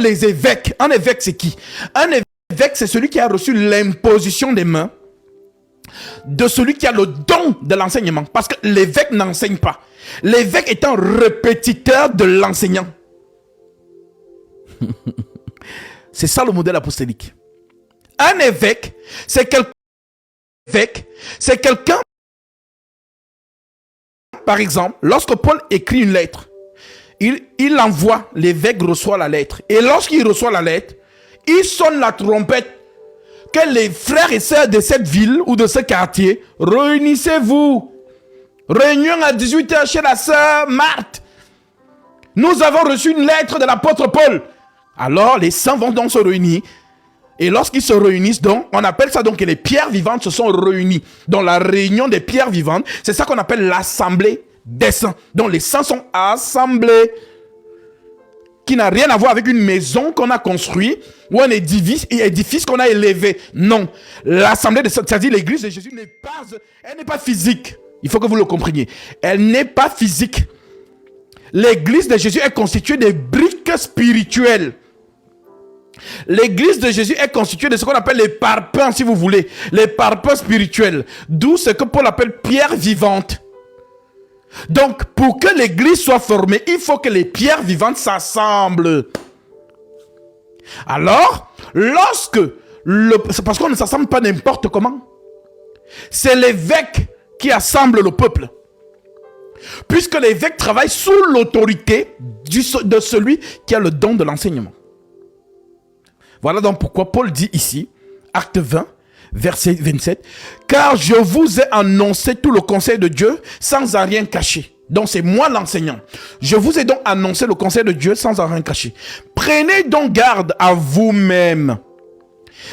les évêques. Un évêque, c'est qui? Un évêque, c'est celui qui a reçu l'imposition des mains de celui qui a le don de l'enseignement. Parce que l'évêque n'enseigne pas. L'évêque est un répétiteur de l'enseignant. C'est ça le modèle apostolique. Un évêque, c'est quelqu'un, par exemple, lorsque Paul écrit une lettre, il l'envoie, l'évêque reçoit la lettre. Et lorsqu'il reçoit la lettre, il sonne la trompette que les frères et sœurs de cette ville ou de ce quartier, réunissez-vous. Réunion à 18h chez la sœur Marthe. Nous avons reçu une lettre de l'apôtre Paul. Alors les saints vont donc se réunir. Et lorsqu'ils se réunissent, donc, on appelle ça donc que les pierres vivantes se sont réunies. Dans la réunion des pierres vivantes, c'est ça qu'on appelle l'assemblée des saints. Donc les saints sont assemblés. Qui n'a rien à voir avec une maison qu'on a construite ou un édifice qu'on a élevé. Non. L'assemblée, c'est-à-dire l'église de Jésus, elle n'est pas physique. Il faut que vous le compreniez. Elle n'est pas physique. L'église de Jésus est constituée des briques spirituelles. L'église de Jésus est constituée de ce qu'on appelle les parpaings, si vous voulez. Les parpaings spirituels. D'où ce que Paul appelle pierre vivante. Donc, pour que l'église soit formée, il faut que les pierres vivantes s'assemblent. Alors, c'est parce qu'on ne s'assemble pas n'importe comment. C'est l'évêque qui assemble le peuple. Puisque l'évêque travaille sous l'autorité de celui qui a le don de l'enseignement. Voilà donc pourquoi Paul dit ici, acte 20, verset 27, « Car je vous ai annoncé tout le conseil de Dieu sans en rien cacher. » Donc c'est moi l'enseignant. Je vous ai donc annoncé le conseil de Dieu sans en rien cacher. Prenez donc garde à vous-même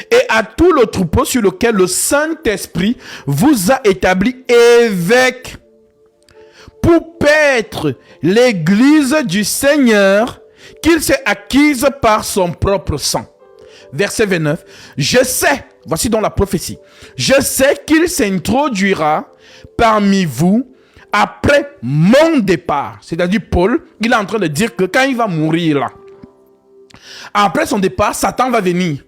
et à tout le troupeau sur lequel le Saint-Esprit vous a établi évêque pour paître l'église du Seigneur qu'il s'est acquise par son propre sang. Verset 29. Je sais, voici donc la prophétie, je sais qu'il s'introduira parmi vous après mon départ. C'est-à-dire Paul, il est en train de dire que quand il va mourir là, après son départ, Satan va venir.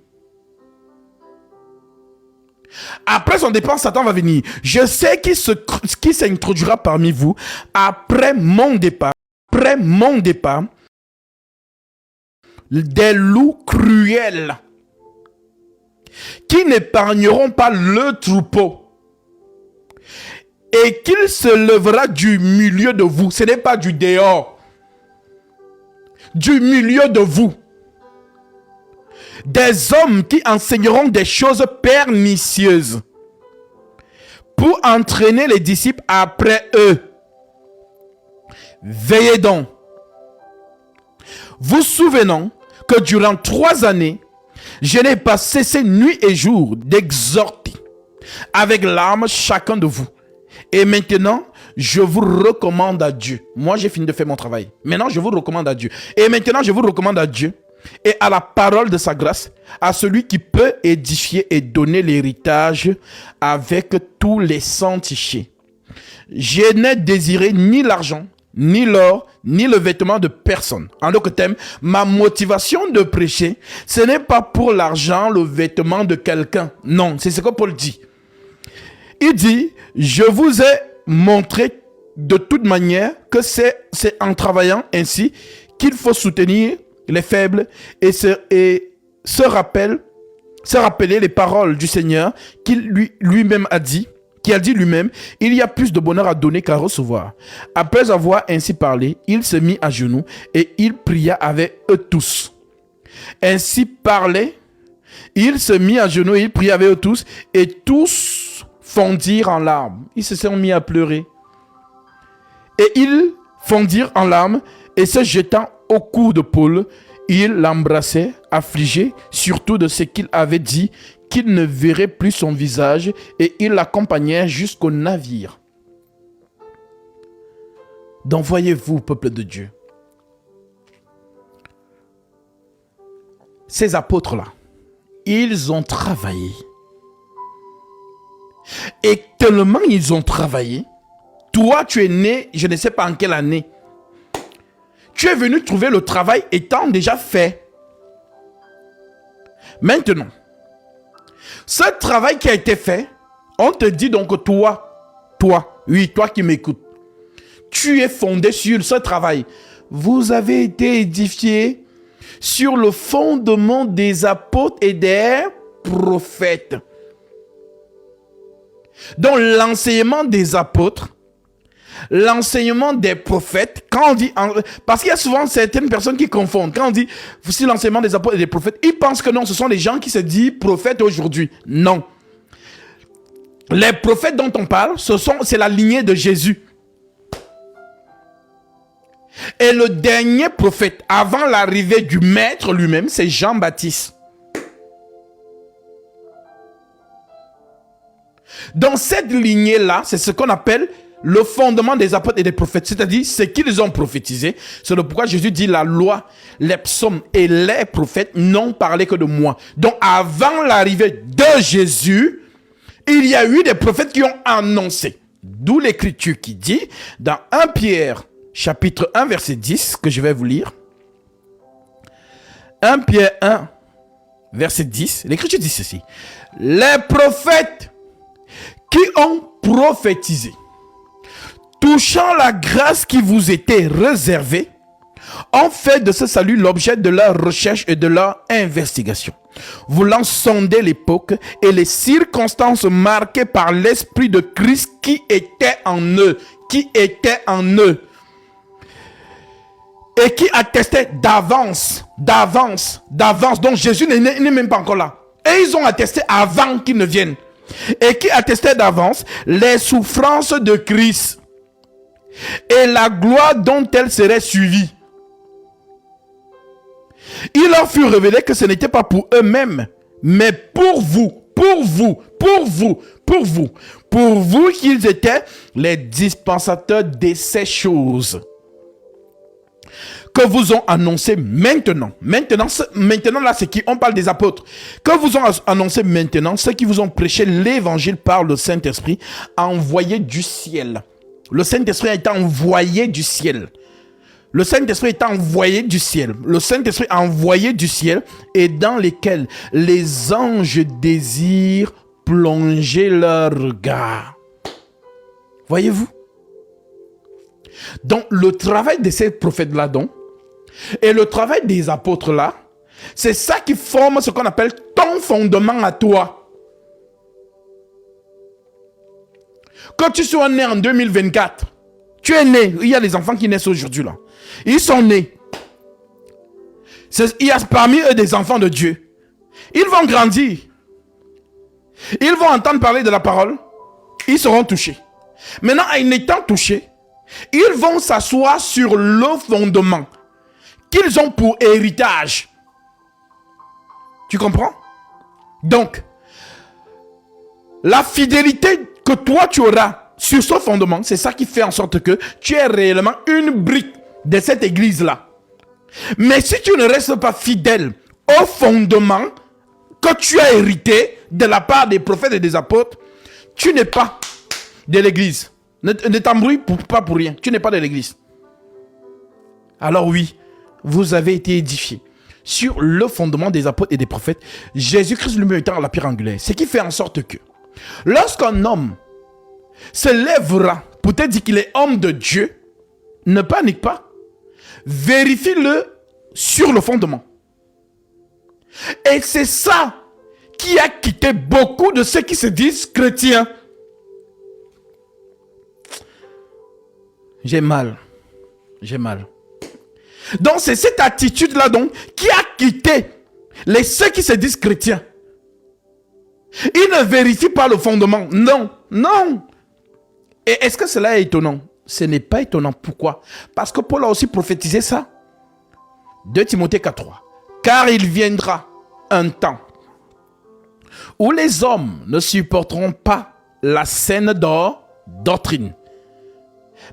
Après son départ, Satan va venir. Je sais qu'il s'introduira parmi vous après mon départ. Après mon départ, des loups cruels qui n'épargneront pas le troupeau et qu'il se lèvera du milieu de vous. Ce n'est pas du dehors. Du milieu de vous. Des hommes qui enseigneront des choses pernicieuses pour entraîner les disciples après eux. Veillez donc. Vous souvenons que durant 3 années, je n'ai pas cessé nuit et jour d'exhorter avec larmes chacun de vous. Et maintenant, je vous recommande à Dieu. Moi, j'ai fini de faire mon travail. Maintenant, je vous recommande à Dieu. Et maintenant, je vous recommande à Dieu et à la parole de sa grâce, à celui qui peut édifier et donner l'héritage avec tous les sanctifiés. Je n'ai désiré ni l'argent, ni l'or, ni le vêtement de personne. En d'autres termes, ma motivation de prêcher, ce n'est pas pour l'argent, le vêtement de quelqu'un. Non, c'est ce que Paul dit. Il dit, je vous ai montré de toute manière que c'est en travaillant ainsi qu'il faut soutenir les faibles et se rappeler les paroles du Seigneur qu'il lui-même a dit, qui a dit lui-même, il y a plus de bonheur à donner qu'à recevoir. Après avoir ainsi parlé, il se mit à genoux et il pria avec eux tous. Ainsi parlait, il se mit à genoux et il pria avec eux tous, et tous fondirent en larmes. Ils se sont mis à pleurer. Et ils fondirent en larmes, et se jetant au cou de Paul, il l'embrassait, affligé, surtout de ce qu'il avait dit, qu'il ne verrait plus son visage, et il l'accompagnait jusqu'au navire. Donc voyez-vous, peuple de Dieu, ces apôtres-là, ils ont travaillé. Et tellement ils ont travaillé, toi tu es né, je ne sais pas en quelle année, tu es venu trouver le travail étant déjà fait. Maintenant, ce travail qui a été fait, on te dit donc toi qui m'écoutes, tu es fondé sur ce travail. Vous avez été édifiés sur le fondement des apôtres et des prophètes. Donc l'enseignement des apôtres, l'enseignement des prophètes, quand on dit, parce qu'il y a souvent certaines personnes qui confondent, quand on dit voici l'enseignement des apôtres et des prophètes, ils pensent que non, ce sont les gens qui se disent prophètes aujourd'hui. Non. Les prophètes dont on parle, c'est la lignée de Jésus. Et le dernier prophète, avant l'arrivée du maître lui-même, c'est Jean-Baptiste. Dans cette lignée-là, c'est ce qu'on appelle le fondement des apôtres et des prophètes, c'est-à-dire ce qu'ils ont prophétisé. C'est le pourquoi Jésus dit la loi, les psaumes et les prophètes n'ont parlé que de moi. Donc avant l'arrivée de Jésus, il y a eu des prophètes qui ont annoncé. D'où l'écriture qui dit dans 1 Pierre chapitre 1 verset 10 que je vais vous lire. 1 Pierre 1 verset 10, l'écriture dit ceci: les prophètes qui ont prophétisé touchant la grâce qui vous était réservée ont fait de ce salut l'objet de leur recherche et de leur investigation, voulant sonder l'époque et les circonstances marquées par l'esprit de Christ qui était en eux, et qui attestait d'avance. Donc Jésus n'est même pas encore là. Et ils ont attesté avant qu'il ne vienne. Et qui attestait d'avance les souffrances de Christ et la gloire dont elle serait suivie. Il leur fut révélé que ce n'était pas pour eux-mêmes, mais pour vous qu'ils étaient les dispensateurs de ces choses que vous ont annoncé maintenant. Maintenant là, c'est qui? On parle des apôtres. Que vous ont annoncé maintenant, ceux qui vous ont prêché l'évangile par le Saint-Esprit envoyé du ciel. Le Saint-Esprit a été envoyé du ciel. Le Saint-Esprit est envoyé du ciel. Le Saint-Esprit envoyé du ciel et dans lesquels les anges désirent plonger leur regard. Voyez-vous? Donc, le travail de ces prophètes-là, donc, et le travail des apôtres-là, c'est ça qui forme ce qu'on appelle ton fondement à toi. Quand tu sois né en 2024, tu es né, il y a des enfants qui naissent aujourd'hui là. Ils sont nés. Il y a parmi eux des enfants de Dieu. Ils vont grandir. Ils vont entendre parler de la parole. Ils seront touchés. Maintenant, en étant touchés, ils vont s'asseoir sur le fondement qu'ils ont pour héritage. Tu comprends? Donc, la fidélité que toi tu auras sur ce fondement, c'est ça qui fait en sorte que tu es réellement une brique de cette église-là. Mais si tu ne restes pas fidèle au fondement que tu as hérité de la part des prophètes et des apôtres, tu n'es pas de l'église. Ne t'embrouille pas pour rien. Tu n'es pas de l'église. Alors oui, vous avez été édifiés sur le fondement des apôtres et des prophètes, Jésus-Christ lui-même étant la pierre angulaire. Ce qui fait en sorte que lorsqu'un homme se lèvera pour te dire qu'il est homme de Dieu, ne panique pas. Vérifie-le sur le fondement. Et c'est ça qui a quitté beaucoup de ceux qui se disent chrétiens. J'ai mal. Donc c'est cette attitude-là donc qui a quitté ceux qui se disent chrétiens. Ils ne vérifient pas le fondement. Non. Et est-ce que cela est étonnant? Ce n'est pas étonnant. Pourquoi? Parce que Paul a aussi prophétisé ça. 2 Timothée 4:3. Car il viendra un temps où les hommes ne supporteront pas la saine doctrine,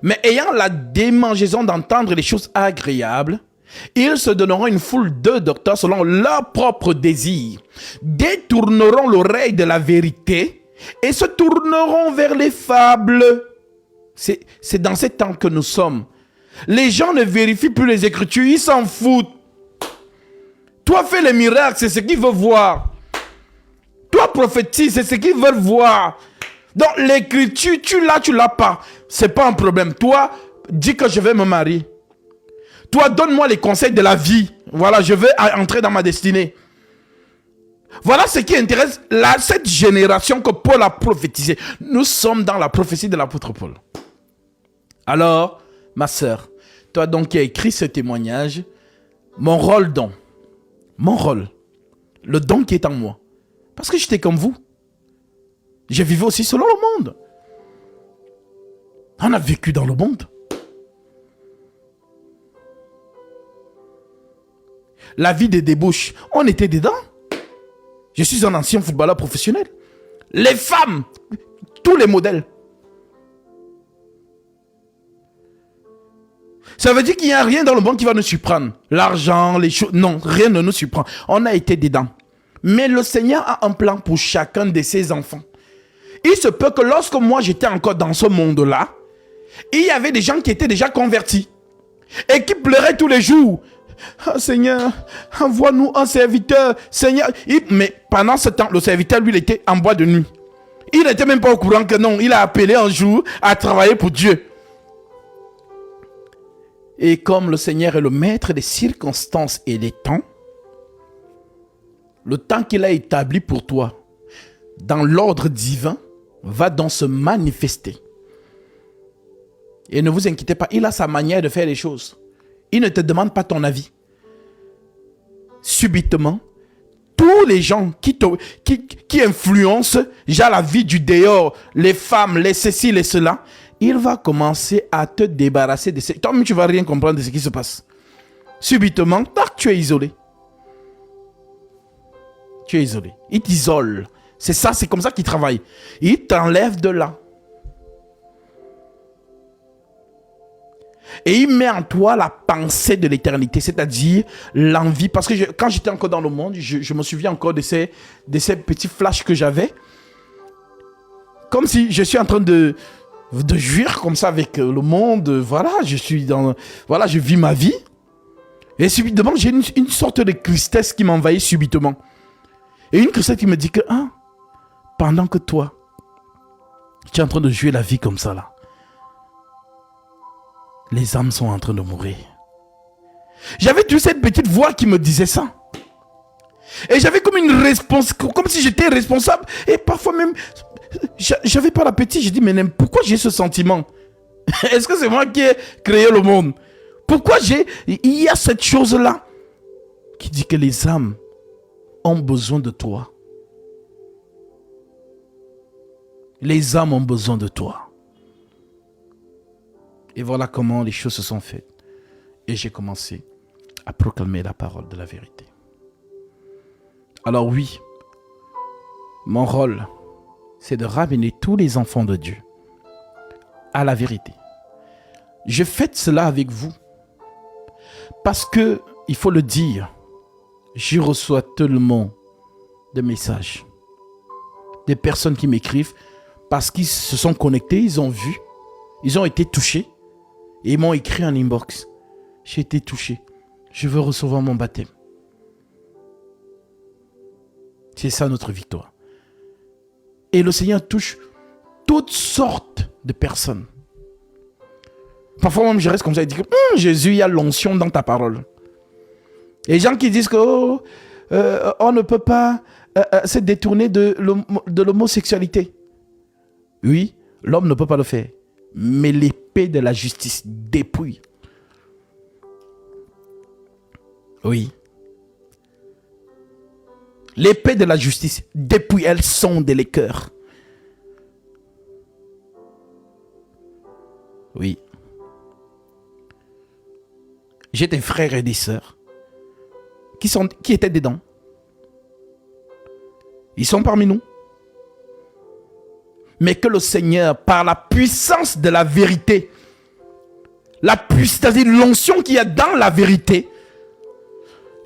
mais ayant la démangeaison d'entendre les choses agréables, ils se donneront une foule de docteurs selon leur propre désir, détourneront l'oreille de la vérité et se tourneront vers les fables. C'est dans ces temps que nous sommes. Les gens ne vérifient plus les Écritures, ils s'en foutent. Toi, fais les miracles, c'est ce qu'ils veulent voir. Toi, prophétise, c'est ce qu'ils veulent voir. Donc, l'écriture, tu l'as pas. C'est pas un problème. Toi, dis que je vais me marier. Toi, donne-moi les conseils de la vie. Voilà, je vais entrer dans ma destinée. Voilà ce qui intéresse cette génération que Paul a prophétisé. Nous sommes dans la prophétie de l'apôtre Paul. Alors, ma sœur, toi donc qui as écrit ce témoignage, mon rôle, le don qui est en moi. Parce que j'étais comme vous. Je vivais aussi selon le monde. On a vécu dans le monde. La vie des débauches, on était dedans. Je suis un ancien footballeur professionnel. Les femmes, tous les modèles. Ça veut dire qu'il n'y a rien dans le monde qui va nous surprendre. L'argent, les choses, non, rien ne nous surprend. On a été dedans. Mais le Seigneur a un plan pour chacun de ses enfants. Il se peut que lorsque moi j'étais encore dans ce monde-là, il y avait des gens qui étaient déjà convertis et qui pleuraient tous les jours. Oh, Seigneur, envoie-nous un serviteur. Seigneur, mais pendant ce temps, le serviteur, lui, il était en bois de nuit. Il n'était même pas au courant que non, il a appelé un jour à travailler pour Dieu. Et comme le Seigneur est le maître des circonstances et des temps, le temps qu'il a établi pour toi, dans l'ordre divin, va donc se manifester. Et ne vous inquiétez pas, il a sa manière de faire les choses. Il ne te demande pas ton avis. Subitement, tous les gens qui influencent déjà la vie du dehors, les femmes, les ceci, les cela, il va commencer à te débarrasser de ces... Toi-même, tu ne vas rien comprendre de ce qui se passe. Subitement, tac, tu es isolé. Tu es isolé. Il t'isole. C'est ça, c'est comme ça qu'il travaille. Il t'enlève de là. Et il met en toi la pensée de l'éternité, c'est-à-dire l'envie. Parce que quand j'étais encore dans le monde, je me souviens encore de ces petits flashs que j'avais. Comme si je suis en train de jouir comme ça avec le monde. Voilà, voilà, je vis ma vie. Et subitement, j'ai une sorte de tristesse qui m'envahit subitement. Et une tristesse qui me dit que, pendant que toi, tu es en train de jouer la vie comme ça là, les âmes sont en train de mourir. J'avais toujours cette petite voix qui me disait ça. Et j'avais comme une réponse, comme si j'étais responsable. Et parfois même, j'avais pas l'appétit. Je dis, mais pourquoi j'ai ce sentiment? Est-ce que c'est moi qui ai créé le monde? Pourquoi il y a cette chose-là qui dit que les âmes ont besoin de toi. Les âmes ont besoin de toi. Et voilà comment les choses se sont faites. Et j'ai commencé à proclamer la parole de la vérité. Alors oui, mon rôle, c'est de ramener tous les enfants de Dieu à la vérité. Je fais cela avec vous parce que, il faut le dire, je reçois tellement de messages, des personnes qui m'écrivent parce qu'ils se sont connectés, ils ont vu, ils ont été touchés et ils m'ont écrit en inbox. J'ai été touché, je veux recevoir mon baptême. C'est ça notre victoire. Et le Seigneur touche toutes sortes de personnes. Parfois même je reste comme ça et dis que Jésus, il y a l'onction dans ta parole. Et les gens qui disent que on ne peut pas se détourner de l'homosexualité. Oui, l'homme ne peut pas le faire. Mais l'épée de la justice dépouille. Oui. L'épée de la justice dépouille, elle sonde les cœurs. Oui. J'ai des frères et des sœurs qui étaient dedans. Ils sont parmi nous. Mais que le Seigneur, par la puissance de la vérité, c'est-à-dire l'onction qu'il y a dans la vérité,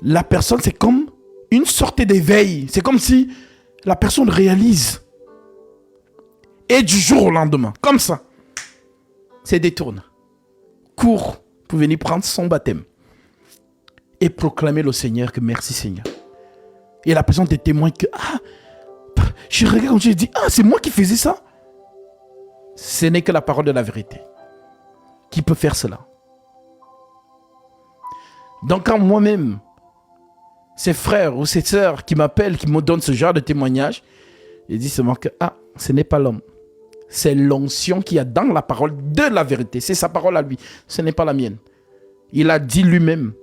la personne, c'est comme une sorte d'éveil. C'est comme si la personne réalise. Et du jour au lendemain, comme ça, se détourne, court pour venir prendre son baptême. et proclamer le Seigneur que merci Seigneur. Et la personne te témoigne que, je regarde comme je dis, c'est moi qui faisais ça. Ce n'est que la parole de la vérité qui peut faire cela. Donc quand moi-même, ces frères ou ces sœurs qui m'appellent, qui me donnent ce genre de témoignage, ils disent seulement que, ce n'est pas l'homme. C'est l'onction qu'il y a dans la parole de la vérité. C'est sa parole à lui. Ce n'est pas la mienne. Il a dit lui-même,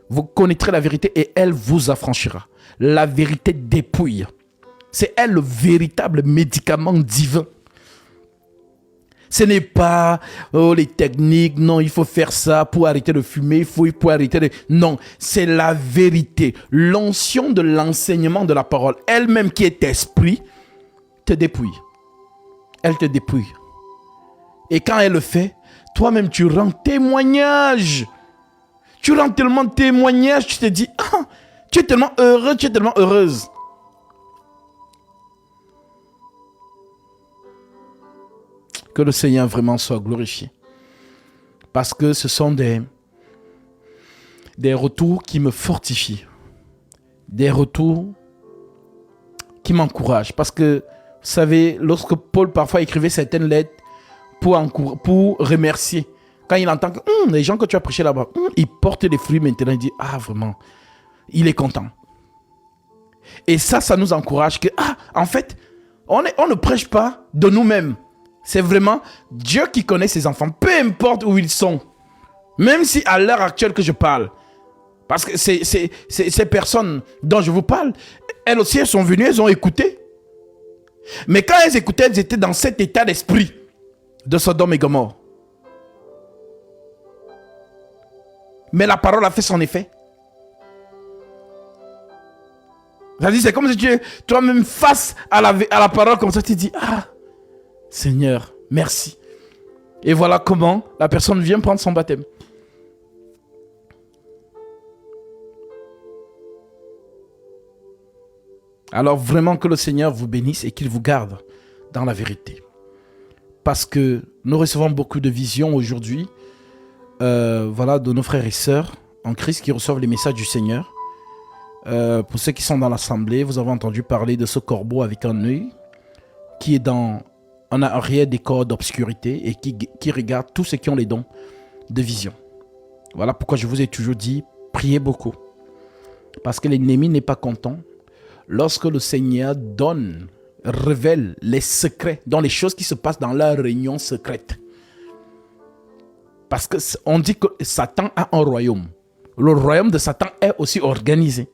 vous connaîtrez la vérité et elle vous affranchira. La vérité dépouille. C'est elle le véritable médicament divin. Ce n'est pas les techniques, non, il faut faire ça pour arrêter de fumer, il faut arrêter de... Non, c'est la vérité. L'onction de l'enseignement de la parole, elle-même qui est esprit, te dépouille. Elle te dépouille. Et quand elle le fait, toi-même tu rends témoignage. Tu rends tellement témoignage, tu te dis, tu es tellement heureux, tu es tellement heureuse. Que le Seigneur vraiment soit glorifié. Parce que ce sont des retours qui me fortifient. Des retours qui m'encouragent. Parce que, vous savez, lorsque Paul parfois écrivait certaines lettres pour remercier, quand il entend que les gens que tu as prêchés là-bas, ils portent des fruits maintenant, il dit, vraiment, il est content. Et ça nous encourage que, en fait, on ne prêche pas de nous-mêmes. C'est vraiment Dieu qui connaît ses enfants, peu importe où ils sont. Même si à l'heure actuelle que je parle, parce que ces personnes dont je vous parle, elles aussi, elles sont venues, elles ont écouté. Mais quand elles écoutaient, elles étaient dans cet état d'esprit de Sodome et Gomorrhe. Mais la parole a fait son effet. C'est-à-dire, c'est comme si tu es toi-même face à la parole, comme ça, tu dis, Seigneur, merci. Et voilà comment la personne vient prendre son baptême. Alors vraiment que le Seigneur vous bénisse et qu'il vous garde dans la vérité. Parce que nous recevons beaucoup de visions aujourd'hui, de nos frères et sœurs en Christ qui reçoivent les messages du Seigneur. Pour ceux qui sont dans l'assemblée, vous avez entendu parler de ce corbeau avec un œil qui est en arrière des corps d'obscurité et qui regarde tous ceux qui ont les dons de vision. Voilà pourquoi je vous ai toujours dit, priez beaucoup. Parce que l'ennemi n'est pas content lorsque le Seigneur révèle les secrets, dans les choses qui se passent dans leur réunion secrète. Parce qu'on dit que Satan a un royaume. Le royaume de Satan est aussi organisé.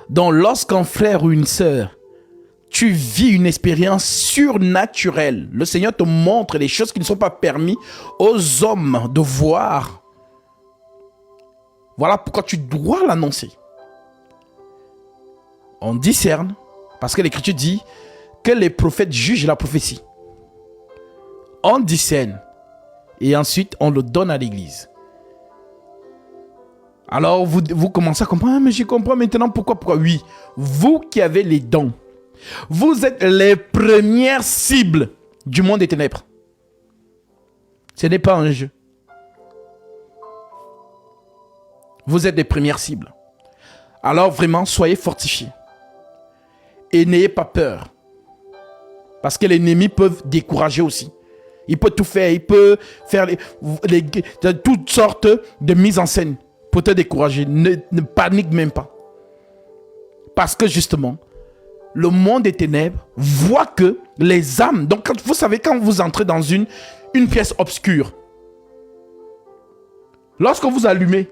Donc lorsqu'un frère ou une sœur, tu vis une expérience surnaturelle, le Seigneur te montre les choses qui ne sont pas permises aux hommes de voir. Voilà pourquoi tu dois l'annoncer. On discerne, parce que l'Écriture dit que les prophètes jugent la prophétie. On discerne et ensuite on le donne à l'Église. Alors vous commencez à comprendre, mais je comprends maintenant pourquoi. Oui, vous qui avez les dons, vous êtes les premières cibles du monde des ténèbres. Ce n'est pas un jeu. Vous êtes les premières cibles. Alors vraiment, soyez fortifiés. Et n'ayez pas peur. Parce que l'ennemi peut décourager aussi. Il peut tout faire. Il peut faire toutes sortes de mises en scène pour te décourager. Ne panique même pas. Parce que justement, le monde des ténèbres voit que les âmes... Donc, vous savez, quand vous entrez dans une pièce obscure, lorsque vous allumez,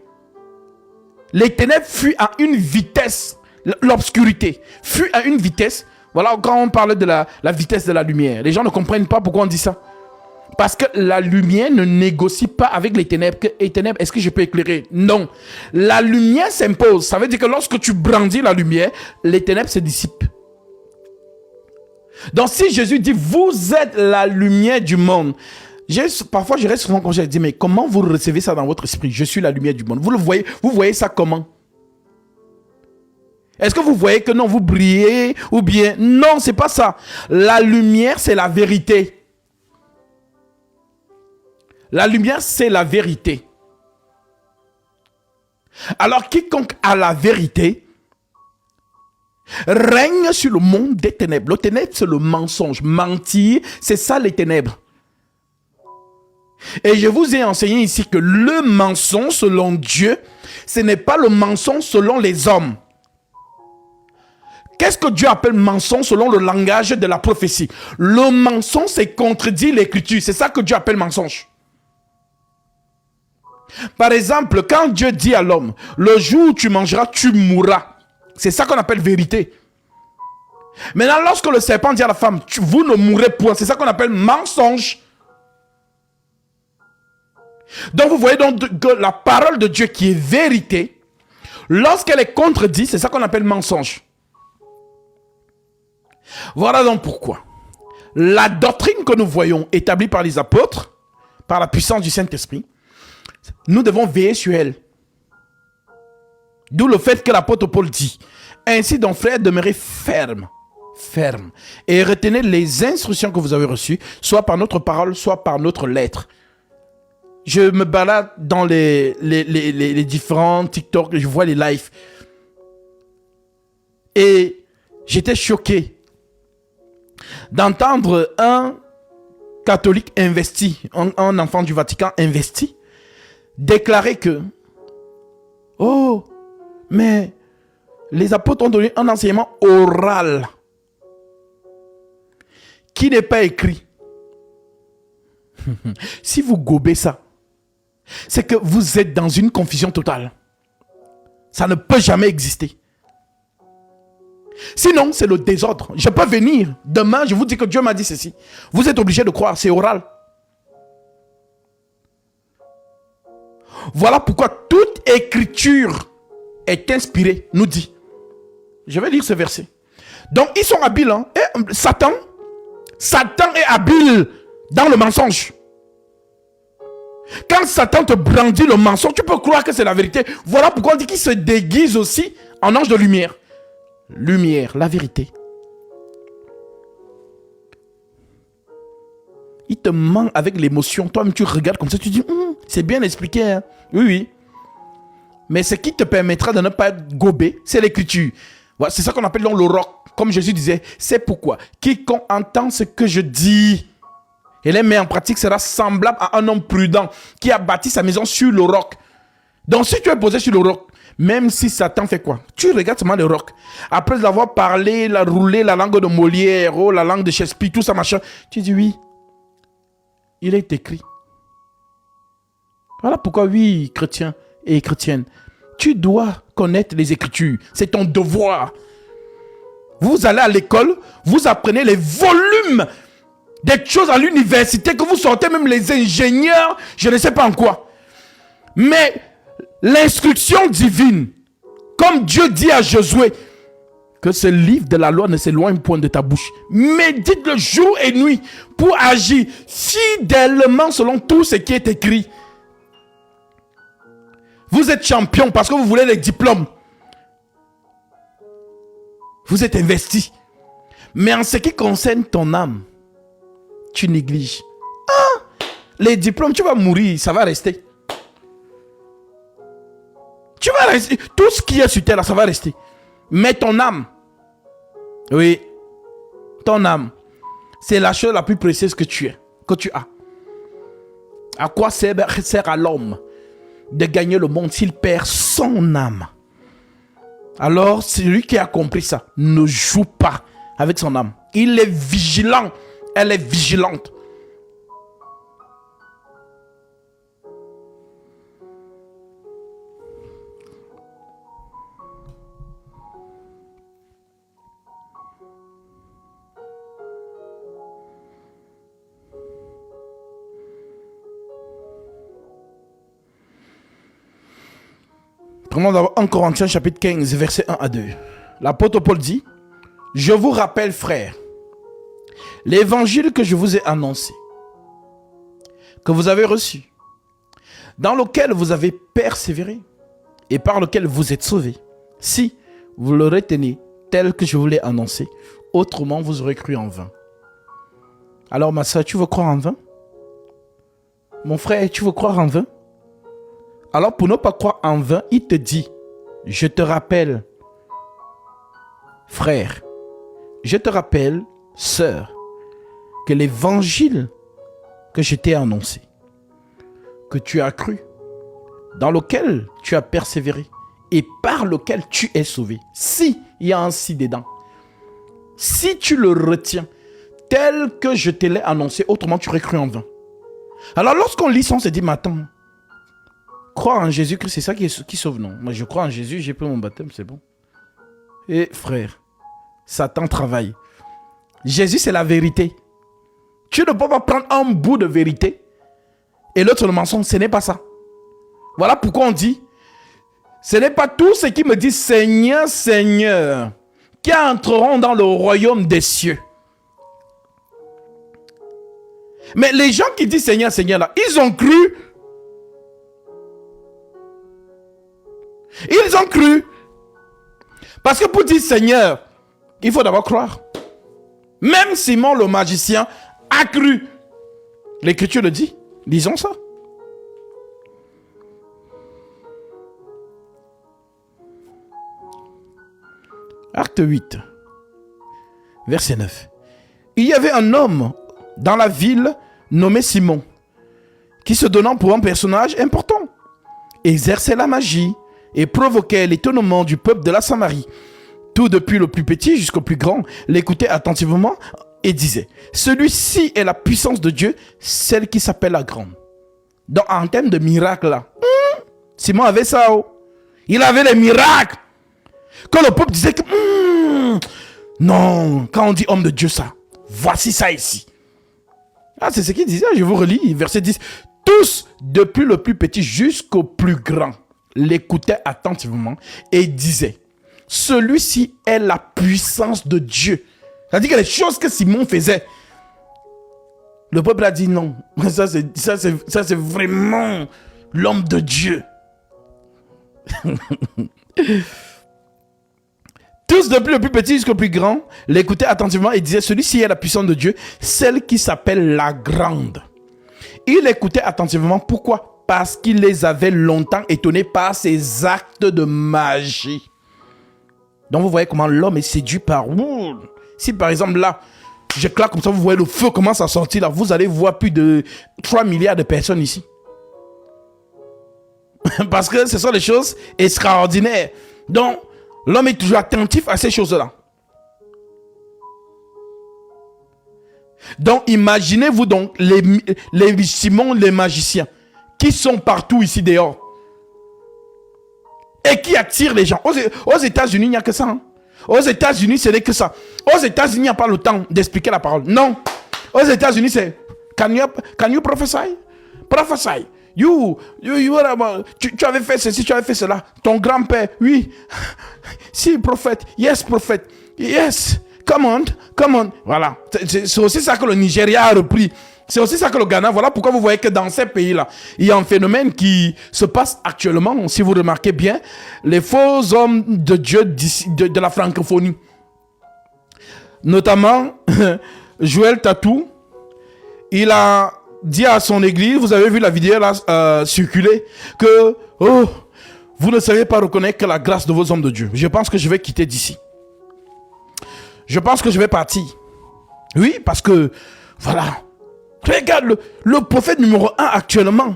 les ténèbres fuient à une vitesse. L'obscurité fuit à une vitesse. Voilà, quand on parle de la vitesse de la lumière, les gens ne comprennent pas pourquoi on dit ça. Parce que la lumière ne négocie pas avec les ténèbres. Les ténèbres, est-ce que je peux éclairer? Non. La lumière s'impose. Ça veut dire que lorsque tu brandis la lumière, les ténèbres se dissipent. Donc si Jésus dit, vous êtes la lumière du monde. Parfois, je reste souvent comme je dis, mais comment vous recevez ça dans votre esprit? Je suis la lumière du monde. Vous voyez ça comment? Est-ce que vous voyez que non, vous brillez ou bien... Non, c'est pas ça. La lumière, c'est la vérité. La lumière, c'est la vérité. Alors quiconque a la vérité règne sur le monde des ténèbres. Le ténèbre, c'est le mensonge. Mentir, c'est ça les ténèbres. Et je vous ai enseigné ici que le mensonge selon Dieu, ce n'est pas le mensonge selon les hommes. Qu'est-ce que Dieu appelle mensonge selon le langage de la prophétie? Le mensonge, c'est contredire l'écriture. C'est ça que Dieu appelle mensonge. Par exemple, quand Dieu dit à l'homme, le jour où tu mangeras, tu mourras. C'est ça qu'on appelle vérité. Maintenant, lorsque le serpent dit à la femme, vous ne mourrez point, c'est ça qu'on appelle mensonge. Donc vous voyez donc que la parole de Dieu qui est vérité, lorsqu'elle est contredite, c'est ça qu'on appelle mensonge. Voilà donc pourquoi la doctrine que nous voyons établie par les apôtres, par la puissance du Saint-Esprit, nous devons veiller sur elle. D'où le fait que l'apôtre Paul dit, ainsi donc frères, demeurez fermes, et retenez les instructions que vous avez reçues, soit par notre parole, soit par notre lettre. Je me balade dans les différents TikTok, je vois les lives. Et j'étais choqué d'entendre un catholique investi, un enfant du Vatican investi, déclarer que, oh, mais les apôtres ont donné un enseignement oral qui n'est pas écrit. Si vous gobez ça, c'est que vous êtes dans une confusion totale. Ça ne peut jamais exister. Sinon, c'est le désordre. Je peux venir demain, je vous dis que Dieu m'a dit ceci. Vous êtes obligé de croire, c'est oral. Voilà pourquoi toute écriture est inspirée, nous dit. Je vais lire ce verset. Donc, ils sont habiles. Hein? Et Satan est habile dans le mensonge. Quand Satan te brandit le mensonge, tu peux croire que c'est la vérité. Voilà pourquoi on dit qu'il se déguise aussi en ange de lumière. Lumière, la vérité. Il te ment avec l'émotion. Toi-même, tu regardes comme ça, tu dis, c'est bien expliqué. Hein? Oui, oui. Mais ce qui te permettra de ne pas être gobé, c'est l'écriture. Voilà, c'est ça qu'on appelle donc le roc. Comme Jésus disait, c'est pourquoi quiconque entend ce que je dis et les met en pratique sera semblable à un homme prudent qui a bâti sa maison sur le roc. Donc si tu es posé sur le roc, même si Satan fait quoi? Tu regardes seulement le roc. Après avoir parlé, roulé la langue de Molière, oh, la langue de Shakespeare, tout ça machin, tu dis oui, il est écrit. Voilà pourquoi oui, chrétien et chrétienne, tu dois connaître les Écritures. C'est ton devoir. Vous allez à l'école, vous apprenez les volumes des choses à l'université que vous sortez, même les ingénieurs, je ne sais pas en quoi. Mais l'instruction divine, comme Dieu dit à Josué, que ce livre de la loi ne s'éloigne point de ta bouche. Médite-le jour et nuit pour agir fidèlement selon tout ce qui est écrit. Vous êtes champion parce que vous voulez les diplômes. Vous êtes investi. Mais en ce qui concerne ton âme, tu négliges. Ah, les diplômes, tu vas mourir, ça va rester. Tu vas rester. Tout ce qui est sur terre, là, ça va rester. Mais ton âme, oui, ton âme, c'est la chose la plus précieuse que tu as. À quoi sert à l'homme de gagner le monde s'il perd son âme? Alors, celui qui a compris ça ne joue pas avec son âme. Il est vigilant. Elle est vigilante. Prenons d'abord 1 Corinthiens chapitre 15, verset 1 à 2. L'apôtre Paul dit, « Je vous rappelle, frères, l'évangile que je vous ai annoncé, que vous avez reçu, dans lequel vous avez persévéré et par lequel vous êtes sauvés, si vous le retenez tel que je vous l'ai annoncé, autrement vous aurez cru en vain. » Alors ma soeur, tu veux croire en vain? Mon frère, tu veux croire en vain? Alors pour ne pas croire en vain, il te dit, je te rappelle, frère, je te rappelle, sœur, que l'évangile que je t'ai annoncé, que tu as cru, dans lequel tu as persévéré et par lequel tu es sauvé, si il y a un si dedans, si tu le retiens tel que je te l'ai annoncé, autrement tu aurais cru en vain. Alors lorsqu'on lit ça, on se dit, mais attends, croire en Jésus-Christ, c'est ça qui sauve, non? Moi je crois en Jésus, j'ai pris mon baptême, c'est bon. Et frère, Satan travaille. Jésus c'est la vérité. Tu ne peux pas prendre un bout de vérité et l'autre le mensonge, ce n'est pas ça. Voilà pourquoi on dit, ce n'est pas tous ceux qui me disent Seigneur, Seigneur, qui entreront dans le royaume des cieux. Mais les gens qui disent Seigneur, Seigneur, là, ils ont cru. Ils ont cru. Parce que pour dire Seigneur, il faut d'abord croire. Même Simon le magicien a cru. L'Écriture le dit. Lisons ça. Acte 8, verset 9. Il y avait un homme dans la ville nommé Simon, qui se donnant pour un personnage important, exerçait la magie et provoquait l'étonnement du peuple de la Samarie. Tout depuis le plus petit jusqu'au plus grand l'écoutait attentivement et disait, celui-ci est la puissance de Dieu, celle qui s'appelle la grande. Donc en termes de miracle là, Simon avait ça. Il avait les miracles. Quand le peuple disait que non, quand on dit homme de Dieu ça, voici ça ici. Ah, c'est ce qu'il disait, je vous relis, verset 10. Tous, depuis le plus petit jusqu'au plus grand, l'écoutaient attentivement et disaient, celui-ci est la puissance de Dieu. C'est-à-dire que les choses que Simon faisait, le peuple a dit non, ça c'est vraiment l'homme de Dieu. Tous, depuis le plus petit jusqu'au plus grand, l'écoutaient attentivement et disaient, celui-ci est la puissance de Dieu, celle qui s'appelle la grande. Il écoutait attentivement, pourquoi? Parce qu'il les avait longtemps étonnés par ses actes de magie. Donc vous voyez comment l'homme est séduit par... Si par exemple là, je claque comme ça, vous voyez le feu commence à sortir là, vous allez voir plus de 3 milliards de personnes ici. Parce que ce sont des choses extraordinaires. Donc, l'homme est toujours attentif à ces choses-là. Donc, imaginez-vous donc les Simon, les magiciens, qui sont partout ici dehors. Et qui attirent les gens. Aux États-Unis, il n'y a que ça. Hein. Aux États-Unis, ce n'est que ça. Aux États-Unis, il n'y a pas le temps d'expliquer la parole. Non. Aux États-Unis, c'est can you prophesy? Prophesy. Tu avais fait ceci, tu avais fait cela. Ton grand-père, oui. Si, prophète. Yes, prophète. Yes. Come on. Voilà. C'est aussi ça que le Nigeria a repris. C'est aussi ça que le Ghana. Voilà pourquoi vous voyez que dans ces pays-là, il y a un phénomène qui se passe actuellement. Si vous remarquez bien, les faux hommes de Dieu de la francophonie. Notamment, Joël Tatou, il a dit à son église, vous avez vu la vidéo là circuler, que vous ne savez pas reconnaître que la grâce de vos hommes de Dieu. Je pense que je vais quitter d'ici. Je pense que je vais partir. Oui, parce que, voilà. Regarde le prophète numéro 1 actuellement,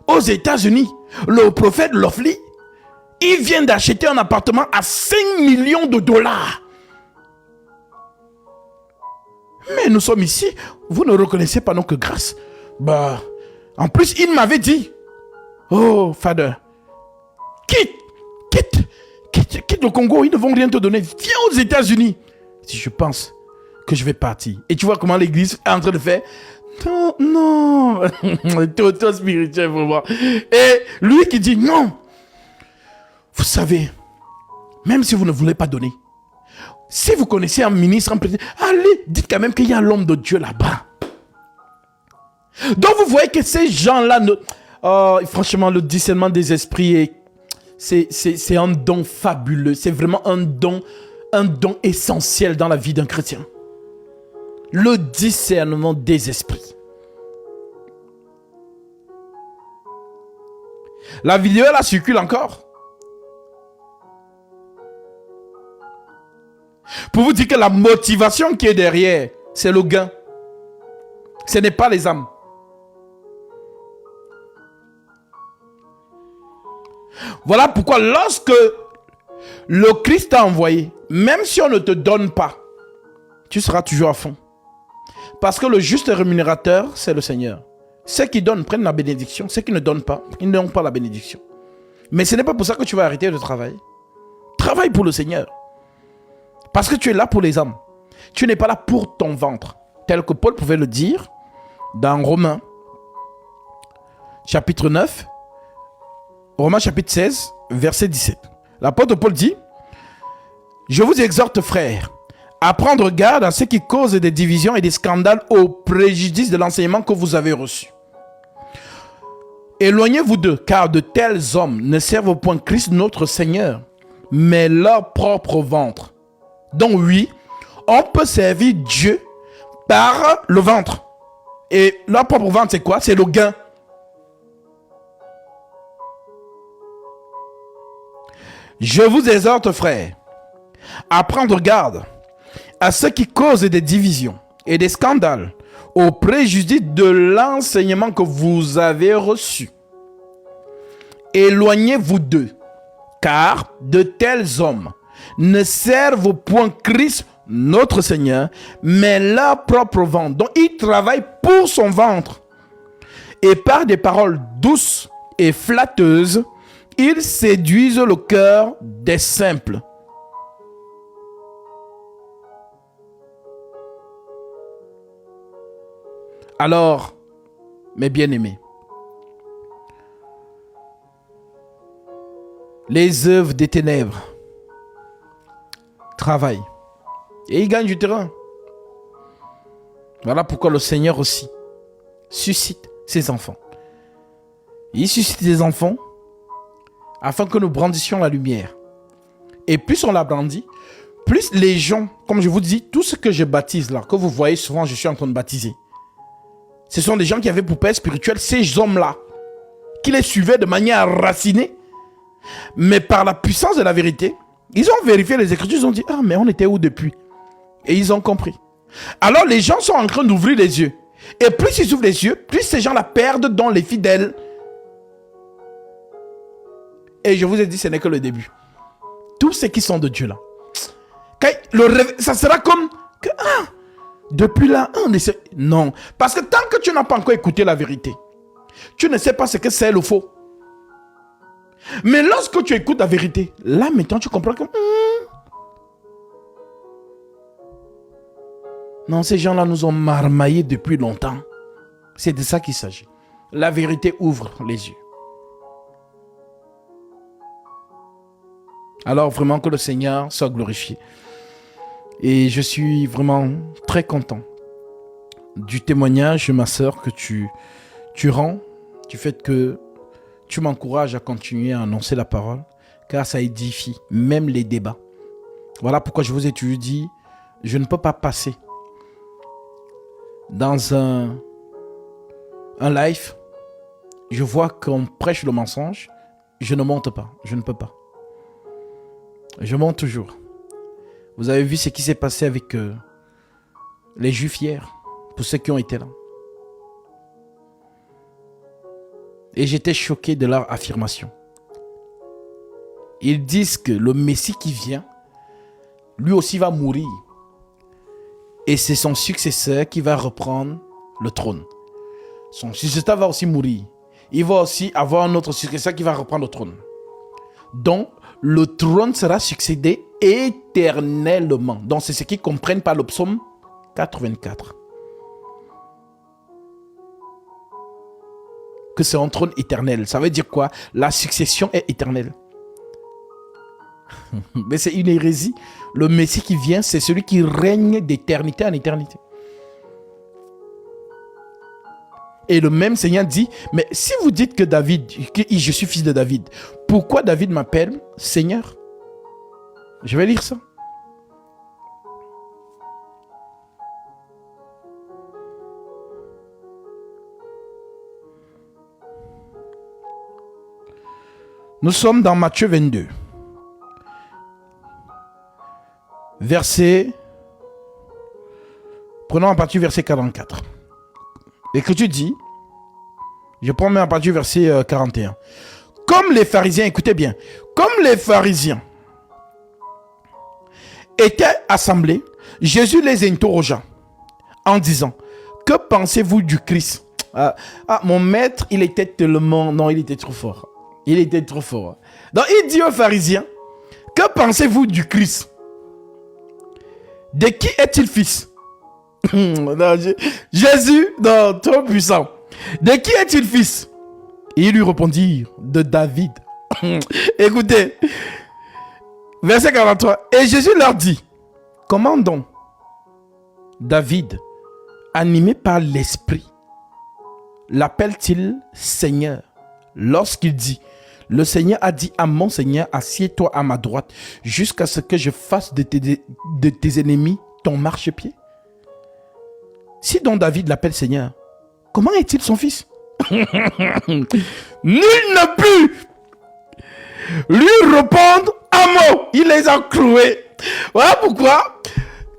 aux États-Unis, le prophète Lofli, il vient d'acheter un appartement à 5 millions de dollars. Mais nous sommes ici, vous ne reconnaissez pas notre grâce. Bah, en plus, il m'avait dit, oh, Father, quitte le Congo, ils ne vont rien te donner. Viens aux États-Unis. Si je pense que je vais partir. Et tu vois comment l'église est en train de faire. Non, trop spirituel pour moi. Et lui qui dit non. Vous savez, même si vous ne voulez pas donner, si vous connaissez un ministre, un président, allez, dites quand même qu'il y a l'homme de Dieu là-bas. Donc vous voyez que ces gens-là, franchement, le discernement des esprits, c'est un don fabuleux. C'est vraiment un don essentiel dans la vie d'un chrétien. Le discernement des esprits. La vidéo, là, circule encore. Pour vous dire que la motivation qui est derrière, c'est le gain. Ce n'est pas les âmes. Voilà pourquoi lorsque le Christ t'a envoyé, même si on ne te donne pas, tu seras toujours à fond. Parce que le juste rémunérateur, c'est le Seigneur. Ceux qui donnent prennent la bénédiction. Ceux qui ne donnent pas, ils n'ont pas la bénédiction. Mais ce n'est pas pour ça que tu vas arrêter de travailler. Travaille pour le Seigneur. Parce que tu es là pour les âmes. Tu n'es pas là pour ton ventre. Tel que Paul pouvait le dire dans Romains, chapitre 9, Romains chapitre 16, verset 17. L'apôtre Paul dit: je vous exhorte, frères, à prendre garde à ce qui cause des divisions et des scandales au préjudice de l'enseignement que vous avez reçu. Éloignez-vous d'eux, car de tels hommes ne servent point Christ notre Seigneur, mais leur propre ventre. Donc oui, on peut servir Dieu par le ventre. Et leur propre ventre, c'est quoi? C'est le gain. Je vous exhorte, frères, à prendre garde à ceux qui causent des divisions et des scandales au préjudice de l'enseignement que vous avez reçu. Éloignez-vous d'eux, car de tels hommes ne servent point Christ notre Seigneur, mais leur propre ventre. Donc ils travaillent pour son ventre. Et par des paroles douces et flatteuses, ils séduisent le cœur des simples. Alors, mes bien-aimés, les œuvres des ténèbres travaillent et ils gagnent du terrain. Voilà pourquoi le Seigneur aussi suscite ses enfants. Il suscite des enfants afin que nous brandissions la lumière. Et plus on la brandit, plus les gens, comme je vous dis, tout ce que je baptise là, que vous voyez souvent, je suis en train de baptiser. Ce sont des gens qui avaient pour père spirituel ces hommes-là, qui les suivaient de manière racinée. Mais par la puissance de la vérité, ils ont vérifié les Écritures, ils ont dit: ah, mais on était où depuis? Et ils ont compris. Alors les gens sont en train d'ouvrir les yeux. Et plus ils ouvrent les yeux, plus ces gens-là perdent dans les fidèles. Et je vous ai dit, ce n'est que le début. Tous ceux qui sont de Dieu là, ça sera comme que, depuis là, on essaie. Non. Parce que tant que tu n'as pas encore écouté la vérité, tu ne sais pas ce que c'est le faux. Mais lorsque tu écoutes la vérité, là maintenant tu comprends que non, ces gens-là nous ont marmaillés depuis longtemps. C'est de ça qu'il s'agit. La vérité ouvre les yeux. Alors vraiment que le Seigneur soit glorifié. Et je suis vraiment très content du témoignage, ma sœur, que tu rends, du fait que tu m'encourages à continuer à annoncer la parole, car ça édifie même les débats. Voilà pourquoi je vous ai toujours dit, je ne peux pas passer dans un live, je vois qu'on prêche le mensonge, je ne monte pas, je ne peux pas. Je monte toujours. Vous avez vu ce qui s'est passé avec les Juifs hier, pour ceux qui ont été là. Et j'étais choqué de leur affirmation. Ils disent que le Messie qui vient, lui aussi va mourir. Et c'est son successeur qui va reprendre le trône. Son successeur va aussi mourir. Il va aussi avoir un autre successeur qui va reprendre le trône. Donc, le trône sera succédé éternellement. Donc, c'est ce qu'ils comprennent par le psaume 84. Que c'est un trône éternel. Ça veut dire quoi? La succession est éternelle. Mais c'est une hérésie. Le Messie qui vient, c'est celui qui règne d'éternité en éternité. Et le même Seigneur dit, mais si vous dites que je suis fils de David, pourquoi David m'appelle Seigneur? Je vais lire ça. Nous sommes dans Matthieu 22. Prenons en partie verset 44. L'Écriture dit, je prends même en partie verset 41. Comme les pharisiens, écoutez bien, comme les pharisiens étaient assemblés, Jésus les interrogea en disant, que pensez-vous du Christ? Mon maître, il était tellement... Non, il était trop fort. Il était trop fort. Donc, il dit aux pharisiens, que pensez-vous du Christ? De qui est-il fils? Non, Jésus, non, trop puissant. De qui est-il fils? Et ils lui répondirent, de David. Écoutez, verset 43. Et Jésus leur dit, comment donc David, animé par l'Esprit, l'appelle-t-il Seigneur lorsqu'il dit, le Seigneur a dit à mon Seigneur, assieds-toi à ma droite jusqu'à ce que je fasse de tes ennemis ton marchepied? Si donc David l'appelle Seigneur, comment est-il son fils? Nul ne put lui répondre un mot. Il les a cloués. Voilà pourquoi,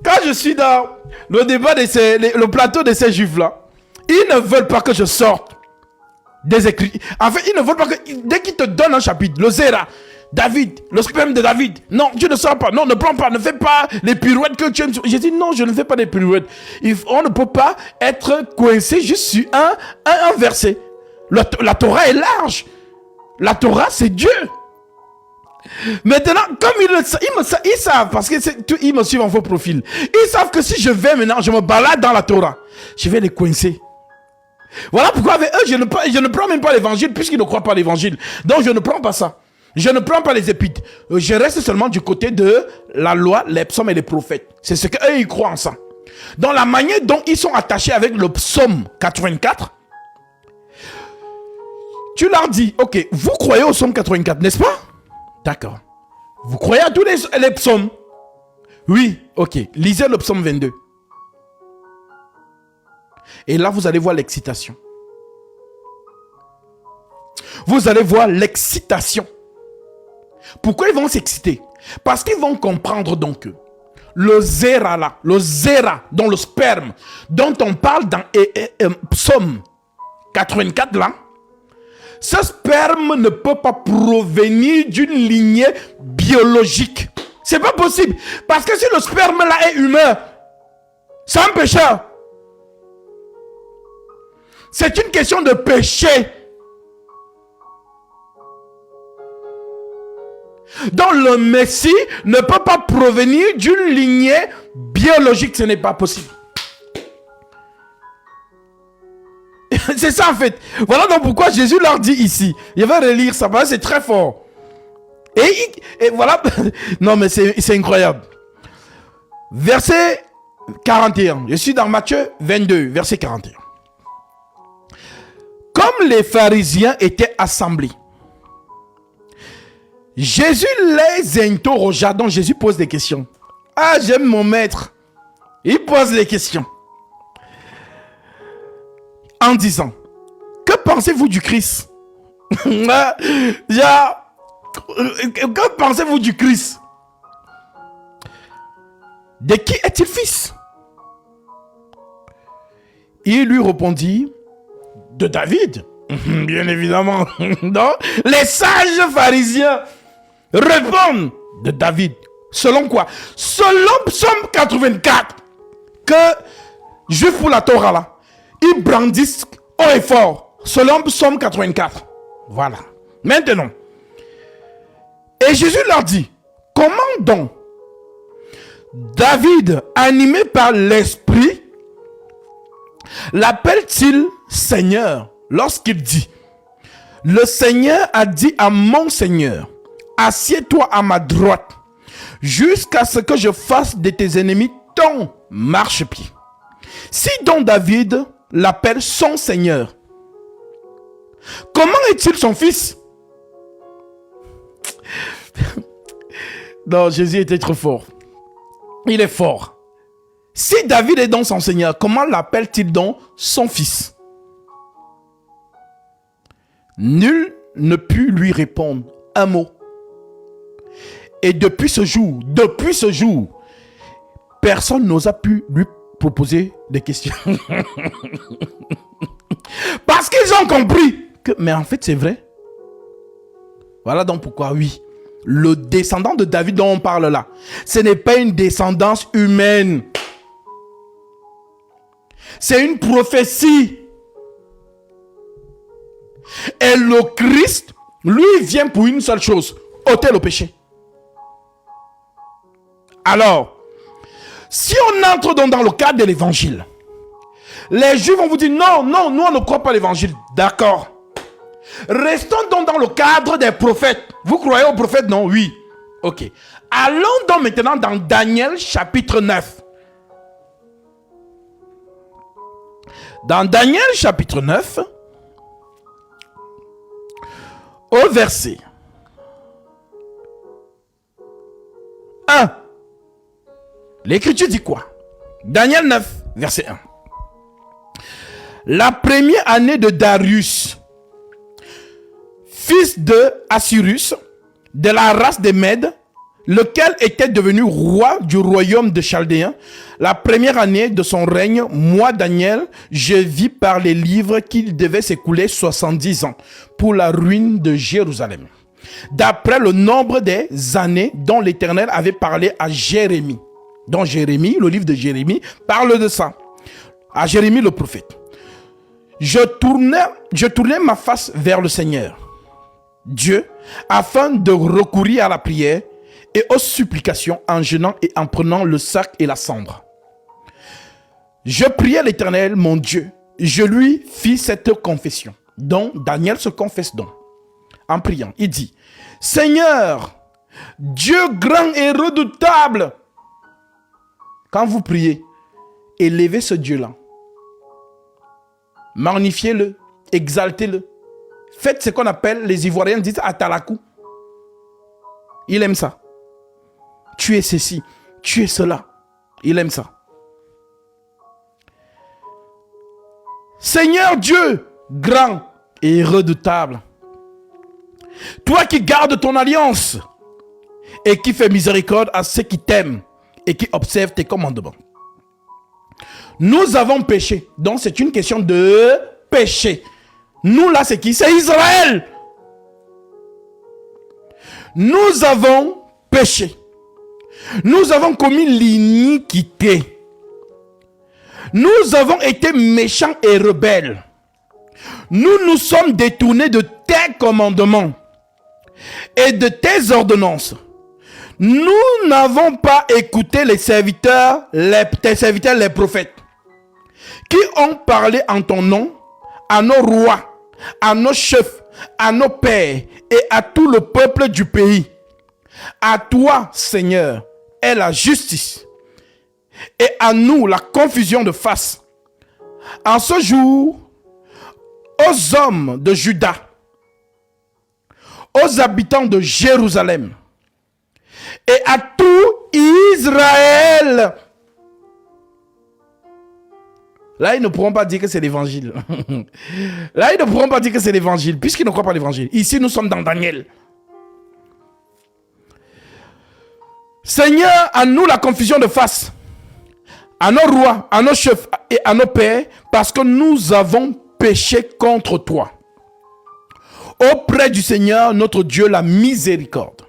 quand je suis dans le débat le plateau de ces juifs-là, ils ne veulent pas que je sorte des écrits. En fait, ils ne veulent pas que, dès qu'ils te donnent un chapitre, le Zéra, David, le sperme de David, non, tu ne sors pas, non, ne prends pas, ne fais pas les pirouettes que tu aimes. J'ai dit non, je ne fais pas des pirouettes. On ne peut pas être coincé juste sur un verset. La Torah est large. La Torah, c'est Dieu. Maintenant, comme ils savent, parce qu'ils me suivent en faux profil, ils savent que si je vais maintenant, je me balade dans la Torah, je vais les coincer. Voilà pourquoi avec eux, je ne prends même pas l'évangile, puisqu'ils ne croient pas à l'évangile. Donc, je ne prends pas ça. Je ne prends pas les épîtres. Je reste seulement du côté de la loi, les psaumes et les prophètes. C'est ce qu'eux, ils croient en ça. Dans la manière dont ils sont attachés avec le psaume 84, tu leur dis, ok, vous croyez au psaume 84, n'est-ce pas? D'accord. Vous croyez à tous les psaumes? Oui, ok. Lisez le psaume 22. Et là, vous allez voir l'excitation. Vous allez voir l'excitation. Pourquoi ils vont s'exciter? Parce qu'ils vont comprendre donc que le zéra là, le zéra, dans le sperme, dont on parle dans psaume 84 là, ce sperme ne peut pas provenir d'une lignée biologique. C'est pas possible. Parce que si le sperme là est humain, c'est un pécheur. C'est une question de péché. Donc le Messie ne peut pas provenir d'une lignée biologique. Ce n'est pas possible. C'est ça en fait. Voilà donc pourquoi Jésus leur dit ici. Je vais relire ça parce que c'est très fort. Et voilà. Non mais c'est incroyable. Verset 41. Je suis dans Matthieu 22, verset 41. Comme les pharisiens étaient assemblés, Jésus les interrogea. Donc Jésus pose des questions. Ah, j'aime mon maître. Il pose des questions. En disant, que pensez-vous du Christ? Que pensez-vous du Christ? De qui est-il fils? Il lui répondit, de David. Bien évidemment. Non? Les sages pharisiens répondent de David. Selon quoi? Selon Psaume 84. Que, juif pour la Torah là, ils brandissent haut et fort. Selon Psaume 84. Voilà. Maintenant. Et Jésus leur dit, comment donc David, animé par l'Esprit, l'appelle-t-il Seigneur lorsqu'il dit, le Seigneur a dit à mon Seigneur, assieds-toi à ma droite jusqu'à ce que je fasse de tes ennemis ton marchepied. Si donc David l'appelle son Seigneur, comment est-il son fils? Non, Jésus était trop fort. Il est fort. Si David est donc son Seigneur, comment l'appelle-t-il donc son fils? Nul ne put lui répondre un mot. Et depuis ce jour, personne n'osa plus lui proposer des questions. Parce qu'ils ont compris que, mais en fait, c'est vrai. Voilà donc pourquoi, oui, le descendant de David dont on parle là, ce n'est pas une descendance humaine. C'est une prophétie. Et le Christ, lui, vient pour une seule chose, ôter le péché. Alors, si on entre dans le cadre de l'évangile, les Juifs vont vous dire non, nous on ne croit pas l'évangile. D'accord. Restons donc dans le cadre des prophètes. Vous croyez aux prophètes? Non? Oui. Ok. Allons donc maintenant dans Daniel chapitre 9. Dans Daniel chapitre 9, au verset 1. L'écriture dit quoi? Daniel 9, verset 1. La première année de Darius, fils de Assyrus, de la race des Mèdes, lequel était devenu roi du royaume de Chaldéens, la première année de son règne, moi, Daniel, je vis par les livres qu'il devait s'écouler 70 ans pour la ruine de Jérusalem, d'après le nombre des années dont l'Éternel avait parlé à Jérémie. Donc Jérémie, le livre de Jérémie, parle de ça. À Jérémie le prophète. Je tournais ma face vers le Seigneur, Dieu, afin de recourir à la prière et aux supplications en jeûnant et en prenant le sac et la cendre. Je priais l'Éternel, mon Dieu. Je lui fis cette confession. Donc Daniel se confesse donc. En priant, il dit, Seigneur, Dieu grand et redoutable. Quand vous priez, élevez ce Dieu-là. Magnifiez-le, exaltez-le. Faites ce qu'on appelle, les Ivoiriens disent atalakou. Il aime ça. Tu es ceci, tu es cela. Il aime ça. Seigneur Dieu, grand et redoutable. Toi qui gardes ton alliance et qui fais miséricorde à ceux qui t'aiment et qui observent tes commandements. Nous avons péché. Donc c'est une question de péché. Nous là, c'est qui? C'est Israël. Nous avons péché. Nous avons commis l'iniquité. Nous avons été méchants et rebelles. Nous nous sommes détournés de tes commandements et de tes ordonnances. Nous n'avons pas écouté tes serviteurs, les prophètes, qui ont parlé en ton nom à nos rois, à nos chefs, à nos pères et à tout le peuple du pays. À toi, Seigneur, est la justice et à nous la confusion de face. En ce jour, aux hommes de Juda, aux habitants de Jérusalem et à tout Israël. Là, ils ne pourront pas dire que c'est l'évangile. Là, ils ne pourront pas dire que c'est l'évangile, puisqu'ils ne croient pas l'évangile. Ici, nous sommes dans Daniel. Seigneur, à nous la confusion de face, à nos rois, à nos chefs et à nos pères, parce que nous avons péché contre toi. Auprès du Seigneur, notre Dieu, la miséricorde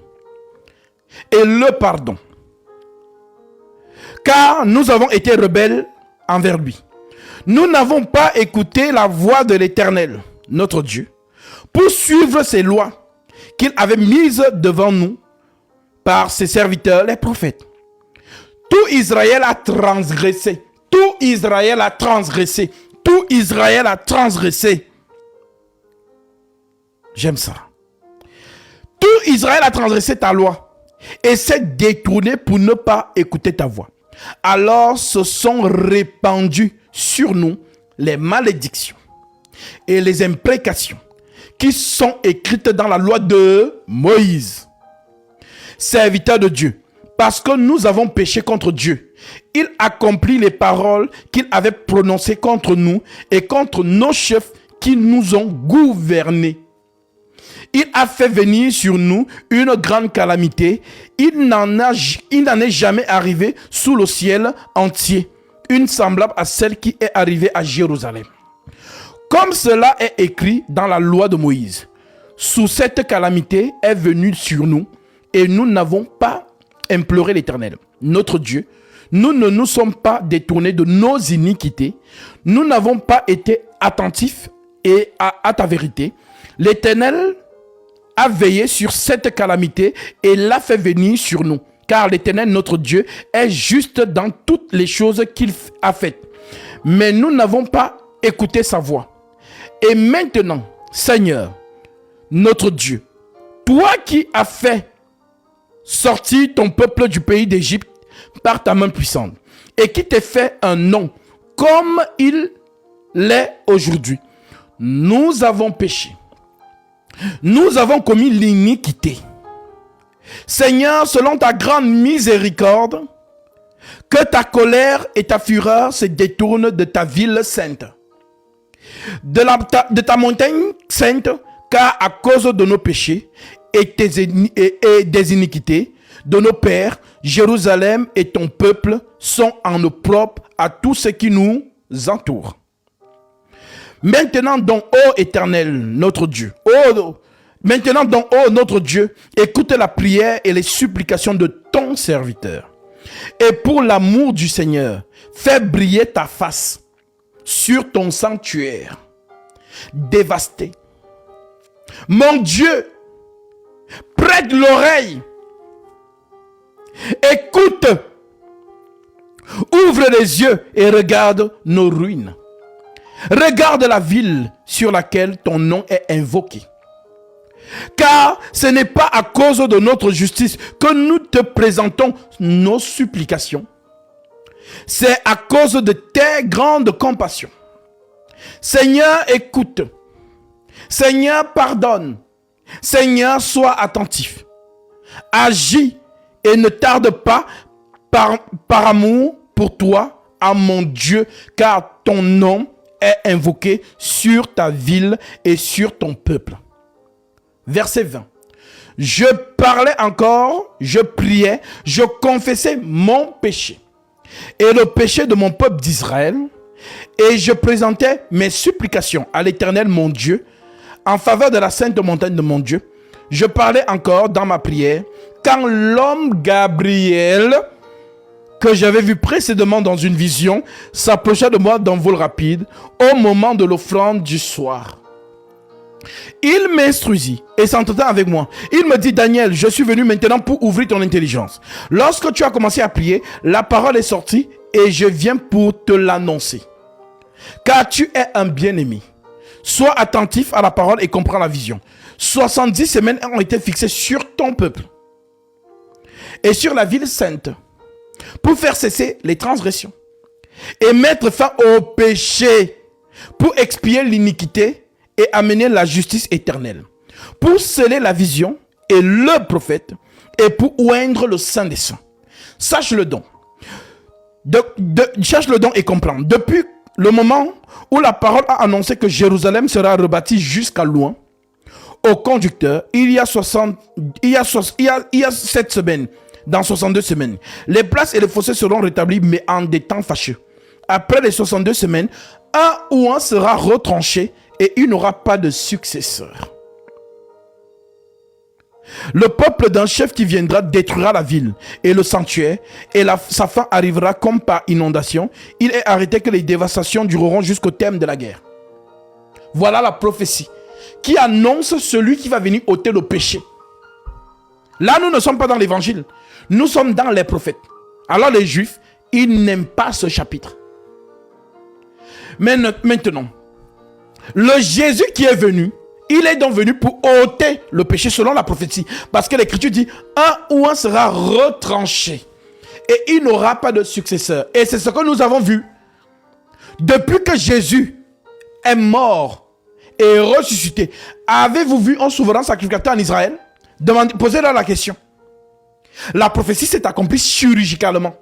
et le pardon. Car nous avons été rebelles envers lui. Nous n'avons pas écouté la voix de l'Éternel, notre Dieu, pour suivre ses lois qu'il avait mises devant nous par ses serviteurs, les prophètes. Tout Israël a transgressé. Tout Israël a transgressé. Tout Israël a transgressé. J'aime ça. Tout Israël a transgressé ta loi et s'est détourné pour ne pas écouter ta voix. Alors se sont répandues sur nous les malédictions et les imprécations qui sont écrites dans la loi de Moïse, serviteur de Dieu. Parce que nous avons péché contre Dieu, il accomplit les paroles qu'il avait prononcées contre nous et contre nos chefs qui nous ont gouvernés. Il a fait venir sur nous une grande calamité. Il n'en est jamais arrivé sous le ciel entier, une semblable à celle qui est arrivée à Jérusalem. Comme cela est écrit dans la loi de Moïse, sous cette calamité est venue sur nous et nous n'avons pas imploré l'Éternel, notre Dieu. Nous ne nous sommes pas détournés de nos iniquités. Nous n'avons pas été attentifs à ta vérité. L'Éternel a veillé sur cette calamité et l'a fait venir sur nous. Car l'Éternel, notre Dieu, est juste dans toutes les choses qu'il a faites. Mais nous n'avons pas écouté sa voix. Et maintenant, Seigneur, notre Dieu, toi qui as fait sortir ton peuple du pays d'Égypte par ta main puissante et qui t'est fait un nom comme il l'est aujourd'hui, nous avons péché. Nous avons commis l'iniquité. Seigneur, selon ta grande miséricorde, que ta colère et ta fureur se détournent de ta ville sainte, de ta montagne sainte, car à cause de nos péchés et des iniquités de nos pères, Jérusalem et ton peuple sont en opprobre à tous ceux qui nous entourent. Maintenant donc, ô Éternel, notre Dieu, notre Dieu, écoute la prière et les supplications de ton serviteur. Et pour l'amour du Seigneur, fais briller ta face sur ton sanctuaire dévasté. Mon Dieu, prête l'oreille. Écoute, ouvre les yeux et regarde nos ruines. Regarde la ville sur laquelle ton nom est invoqué. Car ce n'est pas à cause de notre justice que nous te présentons nos supplications. C'est à cause de tes grandes compassions. Seigneur, écoute. Seigneur, pardonne. Seigneur, sois attentif. Agis et ne tarde pas par amour pour toi, à mon Dieu, car ton nom est invoqué sur ta ville et sur ton peuple. Verset 20. Je parlais encore, je priais, je confessais mon péché et le péché de mon peuple d'Israël, et je présentais mes supplications à l'Éternel mon Dieu en faveur de la sainte montagne de mon Dieu. Je parlais encore dans ma prière quand l'homme Gabriel, que j'avais vu précédemment dans une vision, s'approcha de moi d'un vol rapide au moment de l'offrande du soir. Il m'instruisit et s'entretint avec moi. Il me dit: Daniel, je suis venu maintenant pour ouvrir ton intelligence. Lorsque tu as commencé à prier, la parole est sortie et je viens pour te l'annoncer. Car tu es un bien-aimé. Sois attentif à la parole et comprends la vision. 70 semaines ont été fixées sur ton peuple et sur la ville sainte pour faire cesser les transgressions et mettre fin au péché, pour expier l'iniquité et amener la justice éternelle, pour sceller la vision et le prophète et pour oindre le Saint des Saints. Sache le don. Cherche le don et comprends. Depuis le moment où la parole a annoncé que Jérusalem sera rebâtie jusqu'à loin, au conducteur, il y a 7 semaines, dans 62 semaines, les places et les fossés seront rétablis, mais en des temps fâcheux. Après les 62 semaines, un ou un sera retranché et il n'aura pas de successeur. Le peuple d'un chef qui viendra détruira la ville et le sanctuaire, et sa fin arrivera comme par inondation. Il est arrêté que les dévastations dureront jusqu'au terme de la guerre. Voilà la prophétie qui annonce celui qui va venir ôter le péché. Là, nous ne sommes pas dans l'évangile, nous sommes dans les prophètes. Alors les Juifs, ils n'aiment pas ce chapitre. Mais maintenant, le Jésus qui est venu, il est donc venu pour ôter le péché selon la prophétie. Parce que l'Écriture dit: un ou un sera retranché et il n'aura pas de successeur. Et c'est ce que nous avons vu. Depuis que Jésus est mort et ressuscité, avez-vous vu un souverain sacrificateur en Israël? Posez-leur la question. La prophétie s'est accomplie chirurgicalement.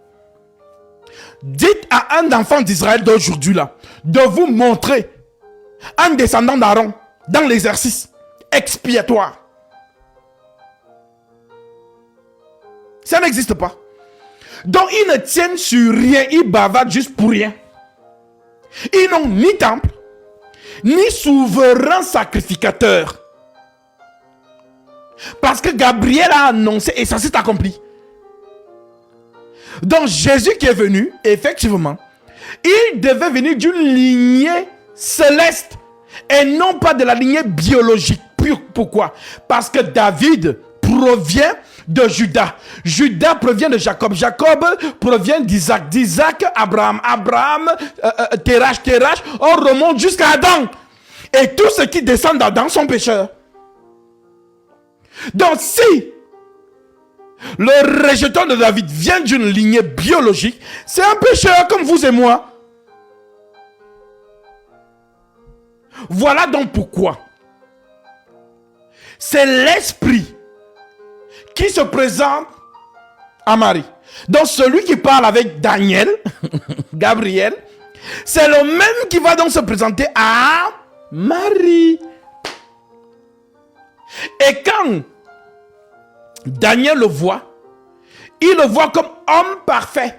Dites à un enfant d'Israël d'aujourd'hui là de vous montrer un descendant d'Aaron dans l'exercice expiatoire. Ça n'existe pas. Donc, ils ne tiennent sur rien. Ils bavardent juste pour rien. Ils n'ont ni temple, ni souverain sacrificateur. Parce que Gabriel a annoncé et ça s'est accompli. Donc, Jésus qui est venu, effectivement, il devait venir d'une lignée céleste et non pas de la lignée biologique. Pourquoi? Parce que David provient de Judas. Judas provient de Jacob. Jacob provient d'Isaac. D'Isaac, Abraham. Abraham, Terach. Terach, on remonte jusqu'à Adam. Et tous ceux qui descendent d'Adam sont pécheurs. Donc si le rejeton de David vient d'une lignée biologique, c'est un pécheur comme vous et moi. Voilà donc pourquoi c'est l'esprit qui se présente à Marie. Donc celui qui parle avec Daniel, Gabriel, c'est le même qui va donc se présenter à Marie. Et quand Daniel le voit, il le voit comme homme parfait.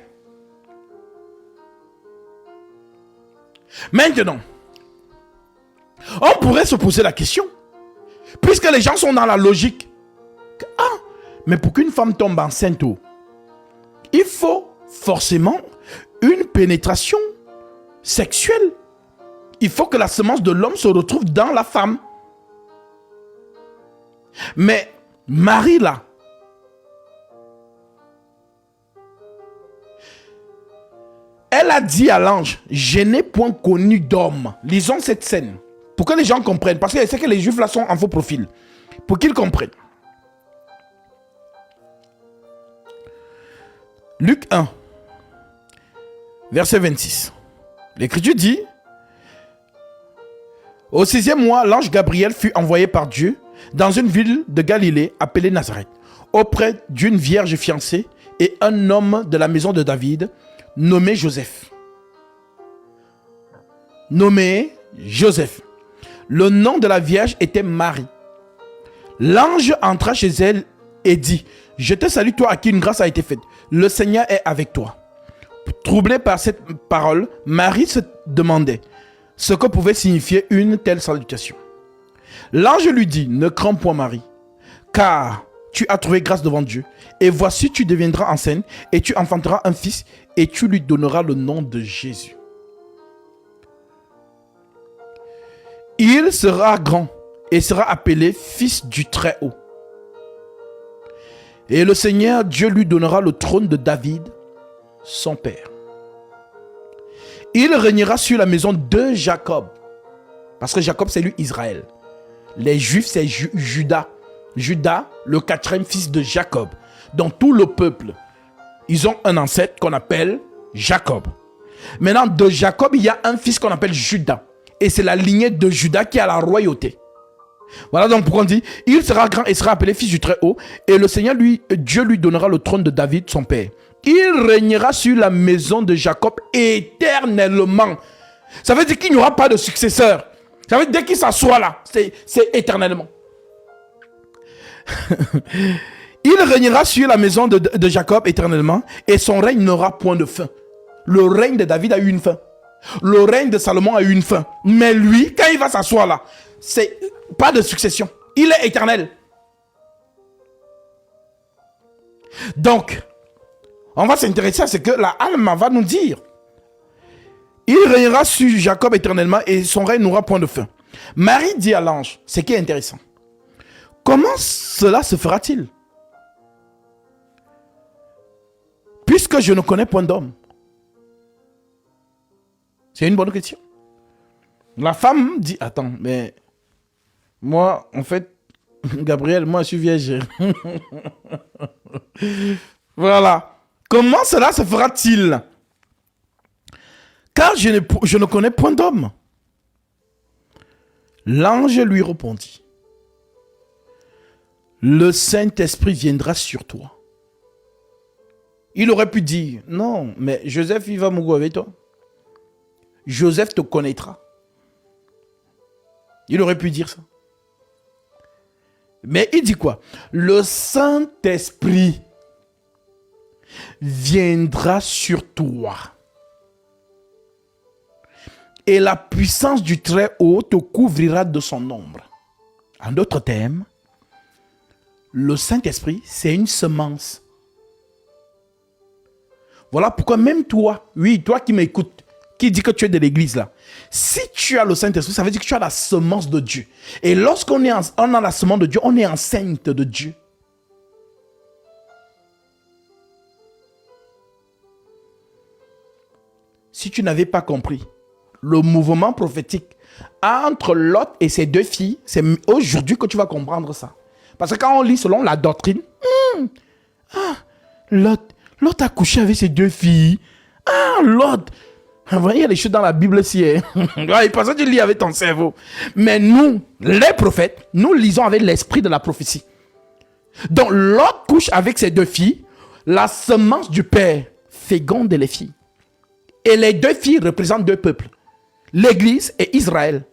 Maintenant, on pourrait se poser la question, puisque les gens sont dans la logique, mais pour qu'une femme tombe enceinte, il faut forcément une pénétration sexuelle. Il faut que la semence de l'homme se retrouve dans la femme. Mais Marie là, elle a dit à l'ange, je n'ai point connu d'homme. Lisons cette scène pour que les gens comprennent, parce que c'est que les juifs là sont en faux profil, pour qu'ils comprennent. Luc 1, verset 26. L'Écriture dit, au 6e mois, l'ange Gabriel fut envoyé par Dieu dans une ville de Galilée appelée Nazareth, auprès d'une vierge fiancée et un homme de la maison de David, nommé Joseph. Nommé Joseph. Le nom de la vierge était Marie. L'ange entra chez elle et dit, je te salue toi à qui une grâce a été faite. Le Seigneur est avec toi. Troublée par cette parole, Marie se demandait ce que pouvait signifier une telle salutation. L'ange lui dit, ne crains point Marie, car tu as trouvé grâce devant Dieu. Et voici, tu deviendras enceinte et tu enfanteras un fils et tu lui donneras le nom de Jésus. Il sera grand et sera appelé fils du Très-Haut. Et le Seigneur Dieu lui donnera le trône de David, son père. Il régnera sur la maison de Jacob. Parce que Jacob, c'est lui Israël. Les Juifs, c'est Judas. Judas, le 4e fils de Jacob. Dans tout le peuple, ils ont un ancêtre qu'on appelle Jacob. Maintenant, de Jacob, il y a un fils qu'on appelle Judas. Et c'est la lignée de Judas qui a la royauté. Voilà donc pourquoi on dit, il sera grand et sera appelé fils du Très-Haut. Et le Seigneur, Dieu lui donnera le trône de David, son père. Il régnera sur la maison de Jacob éternellement. Ça veut dire qu'il n'y aura pas de successeur. Ça veut dire dès qu'il s'assoit là, c'est éternellement. Il régnera sur la maison de Jacob éternellement et son règne n'aura point de fin. Le règne de David a eu une fin. Le règne de Salomon a eu une fin. Mais lui, quand il va s'asseoir là, c'est pas de succession. Il est éternel. Donc, on va s'intéresser à ce que la Alma va nous dire. Il régnera sur Jacob éternellement et son règne n'aura point de fin. Marie dit à l'ange, ce qui est intéressant. Comment cela se fera-t-il? Puisque je ne connais point d'homme. C'est une bonne question. La femme dit, attends, mais moi, en fait, Gabriel, moi, je suis vierge. Voilà. Comment cela se fera-t-il? Car je ne connais point d'homme. L'ange lui répondit, le Saint-Esprit viendra sur toi. Il aurait pu dire, non, mais Joseph, il va mourir avec toi. Joseph te connaîtra. Il aurait pu dire ça. Mais il dit quoi? Le Saint-Esprit viendra sur toi. Et la puissance du Très-Haut te couvrira de son ombre. En d'autres termes, le Saint-Esprit, c'est une semence. Voilà pourquoi même toi, oui, toi qui m'écoutes, qui dit que tu es de l'église là, si tu as le Saint-Esprit, ça veut dire que tu as la semence de Dieu. Et lorsqu'on on a la semence de Dieu, on est enceinte de Dieu. Si tu n'avais pas compris, le mouvement prophétique entre Lot et ses deux filles, c'est aujourd'hui que tu vas comprendre ça. Parce que quand on lit selon la doctrine, Lot a couché avec ses deux filles. Lot. Vous voyez, il y a des choses dans la Bible aussi. Parce que tu lis avec ton cerveau. Mais nous, les prophètes, nous lisons avec l'esprit de la prophétie. Donc, Lot couche avec ses deux filles. La semence du père féconde les filles. Et les deux filles représentent deux peuples. L'Église et Israël.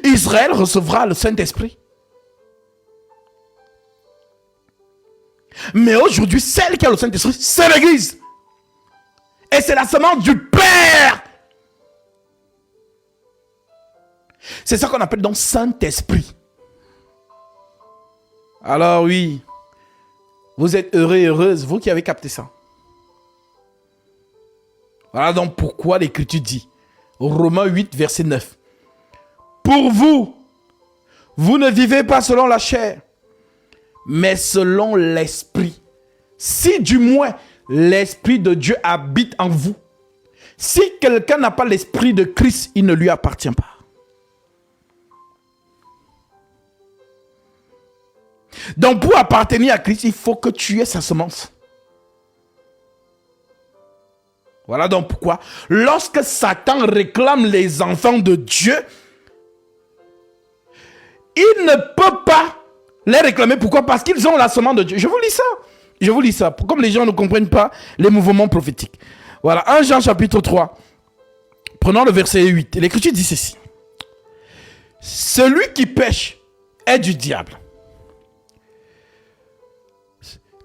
Israël recevra le Saint-Esprit. Mais aujourd'hui, celle qui a le Saint-Esprit, c'est l'Église. Et c'est la semence du Père. C'est ça qu'on appelle donc Saint-Esprit. Alors oui, vous êtes heureux et heureuse, vous qui avez capté ça. Voilà donc pourquoi l'Écriture dit, Romains 8, verset 9. Pour vous, vous ne vivez pas selon la chair, mais selon l'Esprit. Si du moins l'Esprit de Dieu habite en vous. Si quelqu'un n'a pas l'Esprit de Christ, il ne lui appartient pas. Donc pour appartenir à Christ, il faut que tu aies sa semence. Voilà donc pourquoi, lorsque Satan réclame les enfants de Dieu, il ne peut pas les réclamer. Pourquoi? Parce qu'ils ont la semence de Dieu. Je vous lis ça. Je vous lis ça. Comme les gens ne comprennent pas les mouvements prophétiques. Voilà, 1 Jean chapitre 3. Prenons le verset 8. L'Écriture dit ceci. Celui qui pêche est du diable.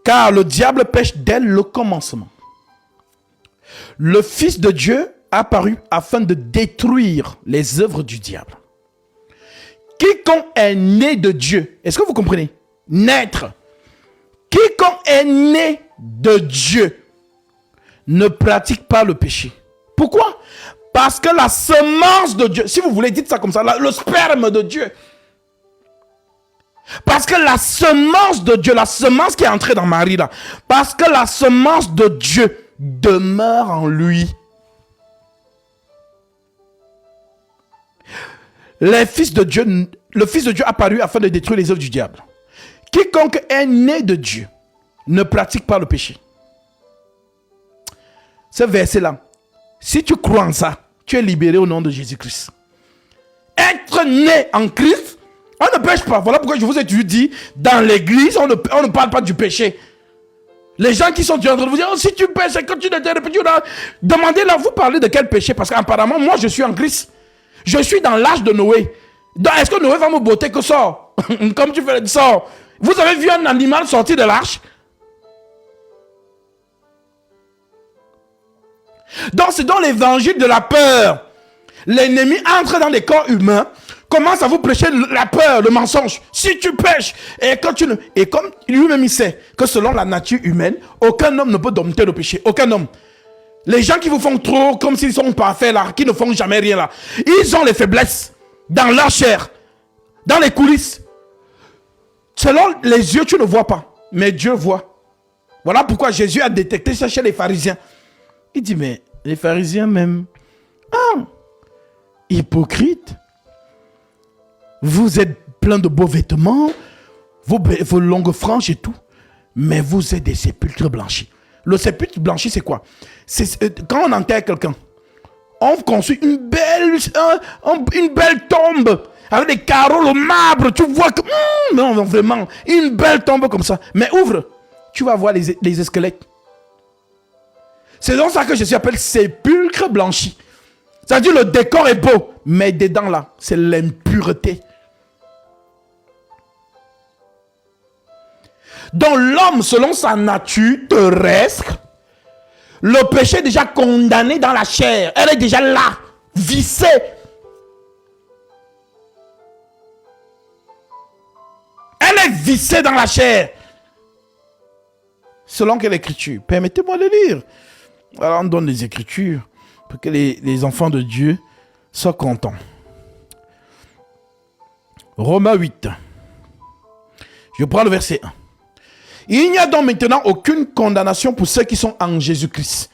Car le diable pêche dès le commencement. Le Fils de Dieu apparu afin de détruire les œuvres du diable. Quiconque est né de Dieu, est-ce que vous comprenez? Naître. Quiconque est né de Dieu ne pratique pas le péché. Pourquoi? Parce que la semence de Dieu, si vous voulez, dites ça comme ça, le sperme de Dieu. Parce que la semence de Dieu, la semence qui est entrée dans Marie là, parce que la semence de Dieu demeure en lui. Le Fils de Dieu apparu afin de détruire les œuvres du diable. Quiconque est né de Dieu ne pratique pas le péché. Ce verset-là, si tu crois en ça, tu es libéré au nom de Jésus-Christ. Être né en Christ, on ne pêche pas. Voilà pourquoi je vous ai toujours dit, dans l'église, on ne parle pas du péché. Les gens qui sont en train de vous dire, oh, si tu pêches, quand tu t'es répété, demandez-leur, vous parlez de quel péché? Parce qu'apparemment, moi, je suis en Christ. Je suis dans l'âge de Noé. Est-ce que Noé va me botter que sort? Comme tu fais le sort. Vous avez vu un animal sortir de l'arche? Donc c'est dans l'évangile de la peur. L'ennemi entre dans les corps humains, commence à vous prêcher la peur, le mensonge. Si tu pêches, et comme lui-même il sait que selon la nature humaine, aucun homme ne peut dompter le péché. Aucun homme. Les gens qui vous font trop comme s'ils sont parfaits là, qui ne font jamais rien là, ils ont les faiblesses dans leur chair, dans les coulisses. Selon les yeux, tu ne vois pas, mais Dieu voit. Voilà pourquoi Jésus a détecté ça chez les pharisiens. Il dit, mais les pharisiens même, hypocrites, vous êtes plein de beaux vêtements, vos longues franges et tout, mais vous êtes des sépulcres blanchis. Le sépulcre blanchi, c'est quoi? Quand on enterre quelqu'un, on construit une belle tombe avec des carreaux, le marbre, tu vois que non, vraiment, une belle tombe comme ça. Mais ouvre, tu vas voir les squelettes. C'est donc ça que Jésus appelle sépulcre blanchi. C'est-à-dire le décor est beau, mais dedans là, c'est l'impureté. Donc l'homme, selon sa nature terrestre, le péché est déjà condamné dans la chair. Elle est déjà là, vissée. Elle est vissée dans la chair. Selon quelle écriture? Permettez-moi de lire. Alors on donne les écritures pour que les enfants de Dieu soient contents. Romains 8. Je prends le verset 1. Il n'y a donc maintenant aucune condamnation pour ceux qui sont en Jésus-Christ.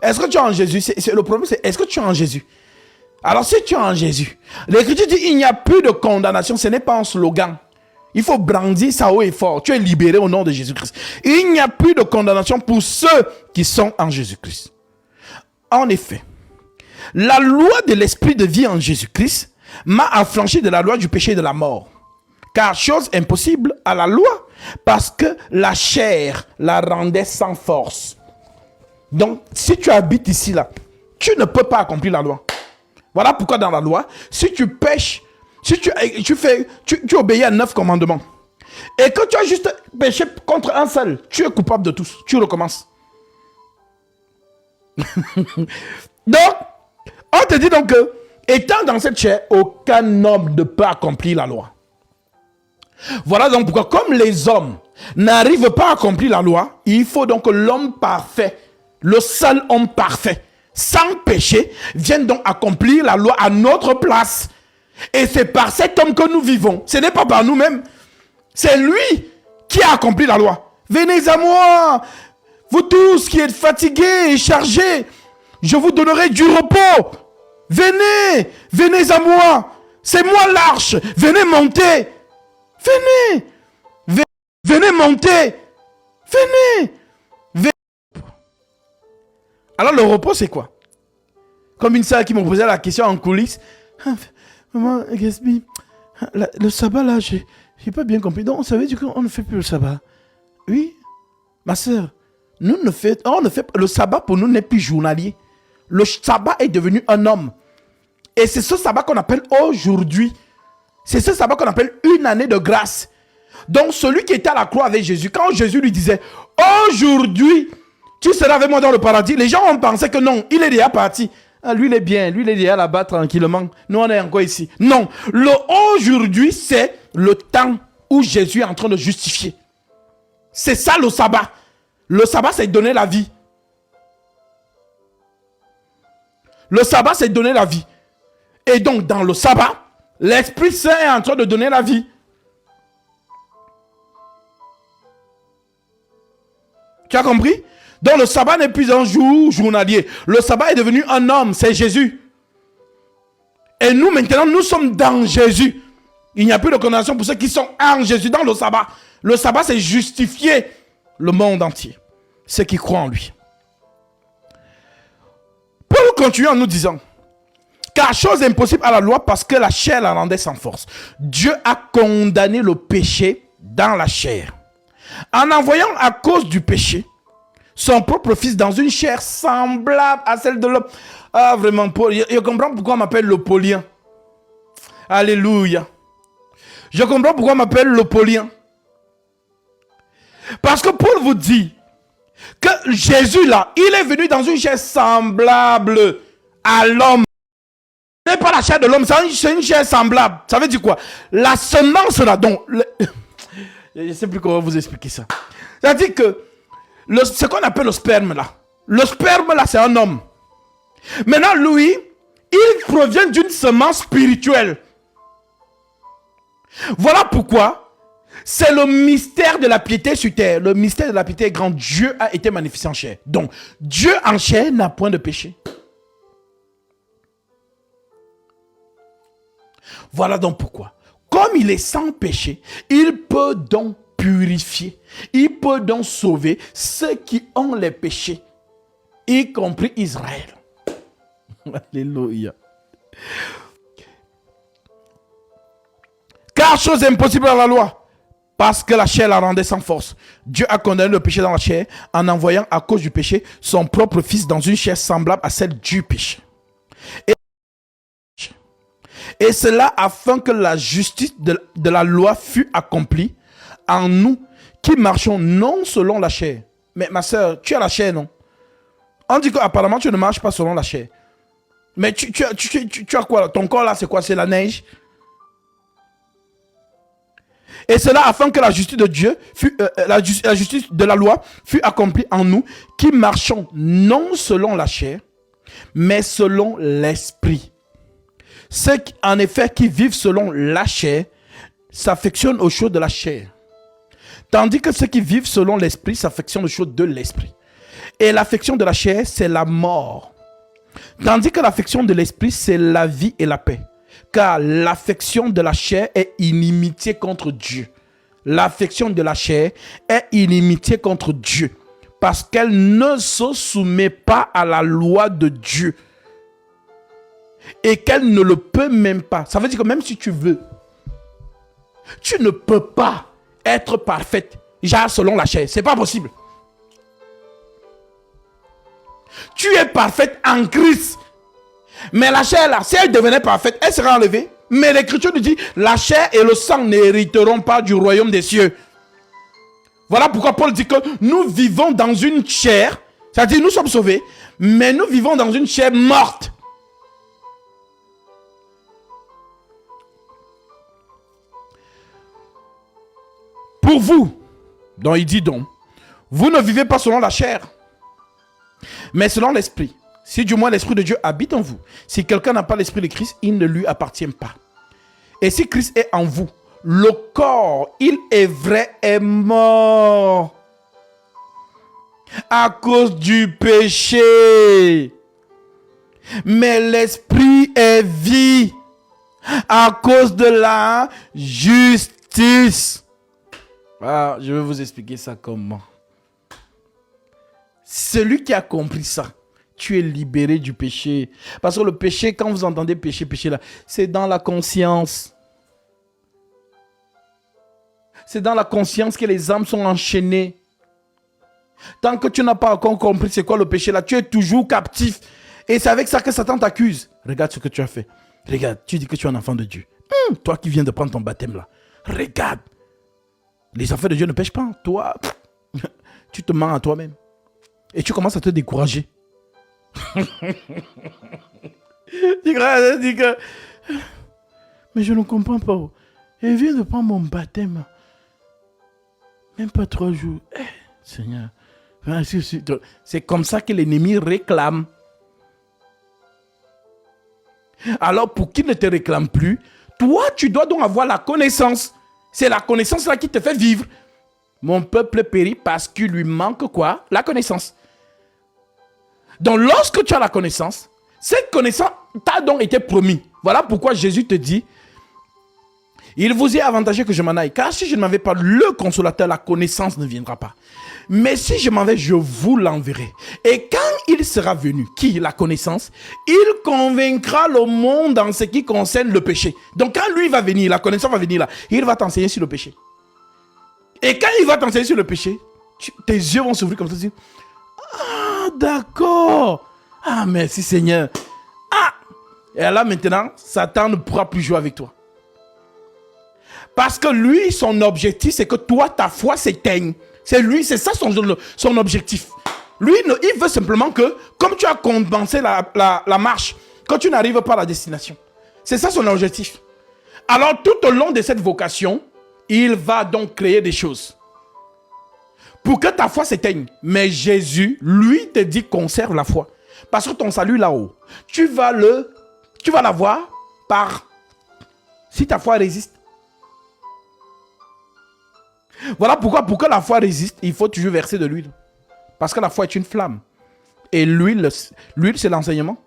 Est-ce que tu es en Jésus? Le problème, c'est est-ce que tu es en Jésus? Alors, si tu es en Jésus, l'Écriture dit il n'y a plus de condamnation. Ce n'est pas un slogan. Il faut brandir ça haut et fort. Tu es libéré au nom de Jésus-Christ. Il n'y a plus de condamnation pour ceux qui sont en Jésus-Christ. En effet, la loi de l'esprit de vie en Jésus-Christ m'a affranchi de la loi du péché et de la mort. Car chose impossible à la loi, parce que la chair la rendait sans force. Donc, si tu habites ici, là, tu ne peux pas accomplir la loi. Voilà pourquoi dans la loi, si tu pêches, si tu obéis à 9 commandements, et que tu as juste péché contre un seul, tu es coupable de tous. Tu recommences. Donc, on te dit donc que, étant dans cette chair, aucun homme ne peut accomplir la loi. Voilà donc pourquoi, comme les hommes n'arrivent pas à accomplir la loi, il faut donc que l'homme parfait, le seul homme parfait, sans péché, vienne donc accomplir la loi à notre place. Et c'est par cet homme que nous vivons. Ce n'est pas par nous-mêmes. C'est lui qui a accompli la loi. Venez à moi, vous tous qui êtes fatigués et chargés, je vous donnerai du repos. Venez, venez à moi. C'est moi l'arche. Venez monter. Venez. Venez monter. Venez. Alors le repos c'est quoi? Comme une sœur qui me posait la question en coulisses. Maman, Gatsby, le sabbat là, j'ai pas bien compris. Donc ça veut dire qu'on ne fait plus le sabbat? Oui, ma sœur, on ne fait le sabbat pour nous n'est plus journalier. Le sabbat est devenu un homme. Et c'est ce sabbat qu'on appelle aujourd'hui. C'est ce sabbat qu'on appelle une année de grâce. Donc celui qui était à la croix avec Jésus, quand Jésus lui disait aujourd'hui tu seras avec moi dans le paradis, les gens ont pensé que non, il est déjà parti. Ah, lui il est bien, lui il est déjà là-bas tranquillement. Nous on est encore ici. Non, le aujourd'hui c'est le temps où Jésus est en train de justifier. C'est ça le sabbat. Le sabbat c'est donner la vie. Le sabbat c'est donner la vie. Et donc dans le sabbat, l'Esprit Saint est en train de donner la vie. Tu as compris? Donc le sabbat n'est plus un jour journalier. Le sabbat est devenu un homme, c'est Jésus. Et nous maintenant, nous sommes dans Jésus. Il n'y a plus de condamnation pour ceux qui sont en Jésus dans le sabbat. Le sabbat c'est justifier le monde entier. Ceux qui croient en lui. Paul continue en nous disant, car chose impossible à la loi parce que la chair la rendait sans force. Dieu a condamné le péché dans la chair. En envoyant à cause du péché son propre fils dans une chair semblable à celle de l'homme. Ah vraiment, Paul, je comprends pourquoi on m'appelle le paulien. Alléluia. Je comprends pourquoi on m'appelle le paulien. Parce que Paul vous dit que Jésus là, il est venu dans une chair semblable à l'homme. Ce n'est pas la chair de l'homme, c'est une chair semblable. Ça veut dire quoi? La semence là, donc... Je ne sais plus comment vous expliquer ça. C'est-à-dire que ce qu'on appelle le sperme là. Le sperme là, c'est un homme. Maintenant, lui, il provient d'une semence spirituelle. Voilà pourquoi c'est le mystère de la piété sur terre. Le mystère de la piété est grand. Dieu a été manifesté en chair. Donc, Dieu en chair n'a point de péché. Voilà donc pourquoi. Comme il est sans péché, il peut donc purifier. Il peut donc sauver ceux qui ont les péchés, y compris Israël. Alléluia. Car chose impossible à la loi, parce que la chair la rendait sans force. Dieu a condamné le péché dans la chair en envoyant à cause du péché son propre fils dans une chair semblable à celle du péché. Et cela afin que la justice de la loi fût accomplie en nous qui marchons non selon la chair. Mais ma soeur, tu as la chair, non? On dit qu'apparemment, tu ne marches pas selon la chair. Mais tu as quoi? Ton corps là, c'est quoi? C'est la neige. Et cela afin que la justice de Dieu, la justice de la loi fût accomplie en nous, qui marchons non selon la chair, mais selon l'esprit. Ceux qui, en effet, qui vivent selon la chair, s'affectionnent aux choses de la chair. Tandis que ceux qui vivent selon l'esprit s'affectionnent aux choses de l'esprit. Et l'affection de la chair, c'est la mort. Tandis que l'affection de l'esprit, c'est la vie et la paix. Car l'affection de la chair est inimitié contre Dieu. L'affection de la chair est inimitié contre Dieu. Parce qu'elle ne se soumet pas à la loi de Dieu. Et qu'elle ne le peut même pas. Ça veut dire que même si tu veux, tu ne peux pas être parfaite, genre selon la chair. C'est pas possible. Tu es parfaite en Christ. Mais la chair là, si elle devenait parfaite, elle sera enlevée. Mais l'écriture nous dit, la chair et le sang n'hériteront pas du royaume des cieux. Voilà pourquoi Paul dit que nous vivons dans une chair, c'est-à-dire nous sommes sauvés, mais nous vivons dans une chair morte. Pour vous, donc il dit donc, vous ne vivez pas selon la chair, mais selon l'esprit. Si du moins l'esprit de Dieu habite en vous. Si quelqu'un n'a pas l'esprit de Christ, il ne lui appartient pas. Et si Christ est en vous, le corps, il est vrai, est mort à cause du péché. Mais l'esprit est vie à cause de la justice. Ah, je vais vous expliquer ça comment. Celui qui a compris ça, tu es libéré du péché. Parce que le péché, quand vous entendez péché, péché là, c'est dans la conscience. C'est dans la conscience que les âmes sont enchaînées. Tant que tu n'as pas encore compris c'est quoi le péché là, tu es toujours captif. Et c'est avec ça que Satan t'accuse. Regarde ce que tu as fait. Regarde, tu dis que tu es un enfant de Dieu. Toi qui viens de prendre ton baptême là. Regarde. Les enfants de Dieu ne pêchent pas. Toi, tu te mens à toi-même. Et tu commences à te décourager. Mais je ne comprends pas. Il vient de prendre mon baptême. Même pas 3 jours. Seigneur. C'est comme ça que l'ennemi réclame. Alors pour qu'il ne te réclame plus, toi tu dois donc avoir la connaissance. C'est la connaissance là qui te fait vivre. Mon peuple périt parce qu'il lui manque quoi? La connaissance. Donc lorsque tu as la connaissance, cette connaissance t'a donc été promis. Voilà pourquoi Jésus te dit, il vous est avantageux que je m'en aille. Car si je ne m'avais pas le consolateur, la connaissance ne viendra pas. Mais si je m'en vais, je vous l'enverrai. Et quand il sera venu, qui la connaissance, il convaincra le monde en ce qui concerne le péché. Donc quand lui va venir, la connaissance va venir là, il va t'enseigner sur le péché. Et quand il va t'enseigner sur le péché, tes yeux vont s'ouvrir comme ça. Ah, d'accord. Ah, merci Seigneur. Ah. Et là maintenant, Satan ne pourra plus jouer avec toi. Parce que lui, son objectif, c'est que toi, ta foi s'éteigne. C'est lui, c'est ça son objectif. Lui, il veut simplement que, comme tu as commencé la marche, que tu n'arrives pas à la destination. C'est ça son objectif. Alors, tout au long de cette vocation, il va donc créer des choses pour que ta foi s'éteigne. Mais Jésus, lui, te dit conserve la foi. Parce que ton salut là-haut, tu vas l'avoir par si ta foi résiste. Voilà pourquoi, pour que la foi résiste, il faut toujours verser de l'huile. Parce que la foi est une flamme. Et l'huile, c'est l'enseignement.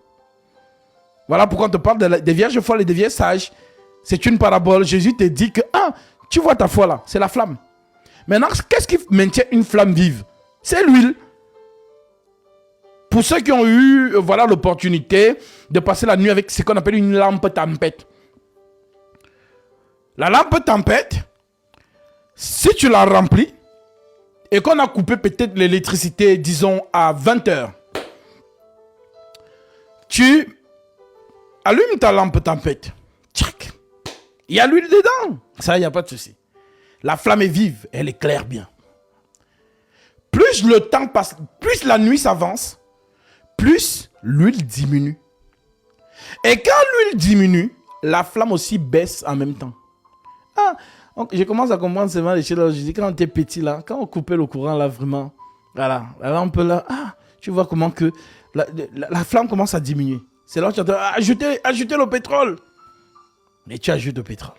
Voilà pourquoi on te parle des vierges folles et des vierges sages. C'est une parabole. Jésus te dit que, tu vois ta foi là, c'est la flamme. Maintenant, qu'est-ce qui maintient une flamme vive? C'est l'huile. Pour ceux qui ont eu l'opportunité de passer la nuit avec ce qu'on appelle une lampe tempête. La lampe tempête, si tu la remplis et qu'on a coupé peut-être l'électricité, disons, à 20 heures, tu allumes ta lampe tempête. Tchac. Il y a l'huile dedans. Ça, il n'y a pas de souci. La flamme est vive, elle éclaire bien. plus le temps passe, plus la nuit s'avance, plus l'huile diminue. Et quand l'huile diminue, la flamme aussi baisse en même temps. Ah, donc je commence à comprendre seulement les choses. Je dis, quand on était petit, là, quand on coupait le courant, là, vraiment, voilà, la lampe, là, tu vois comment que la flamme commence à diminuer. C'est là que tu entends, ajoutez le pétrole. Et tu ajoutes le pétrole.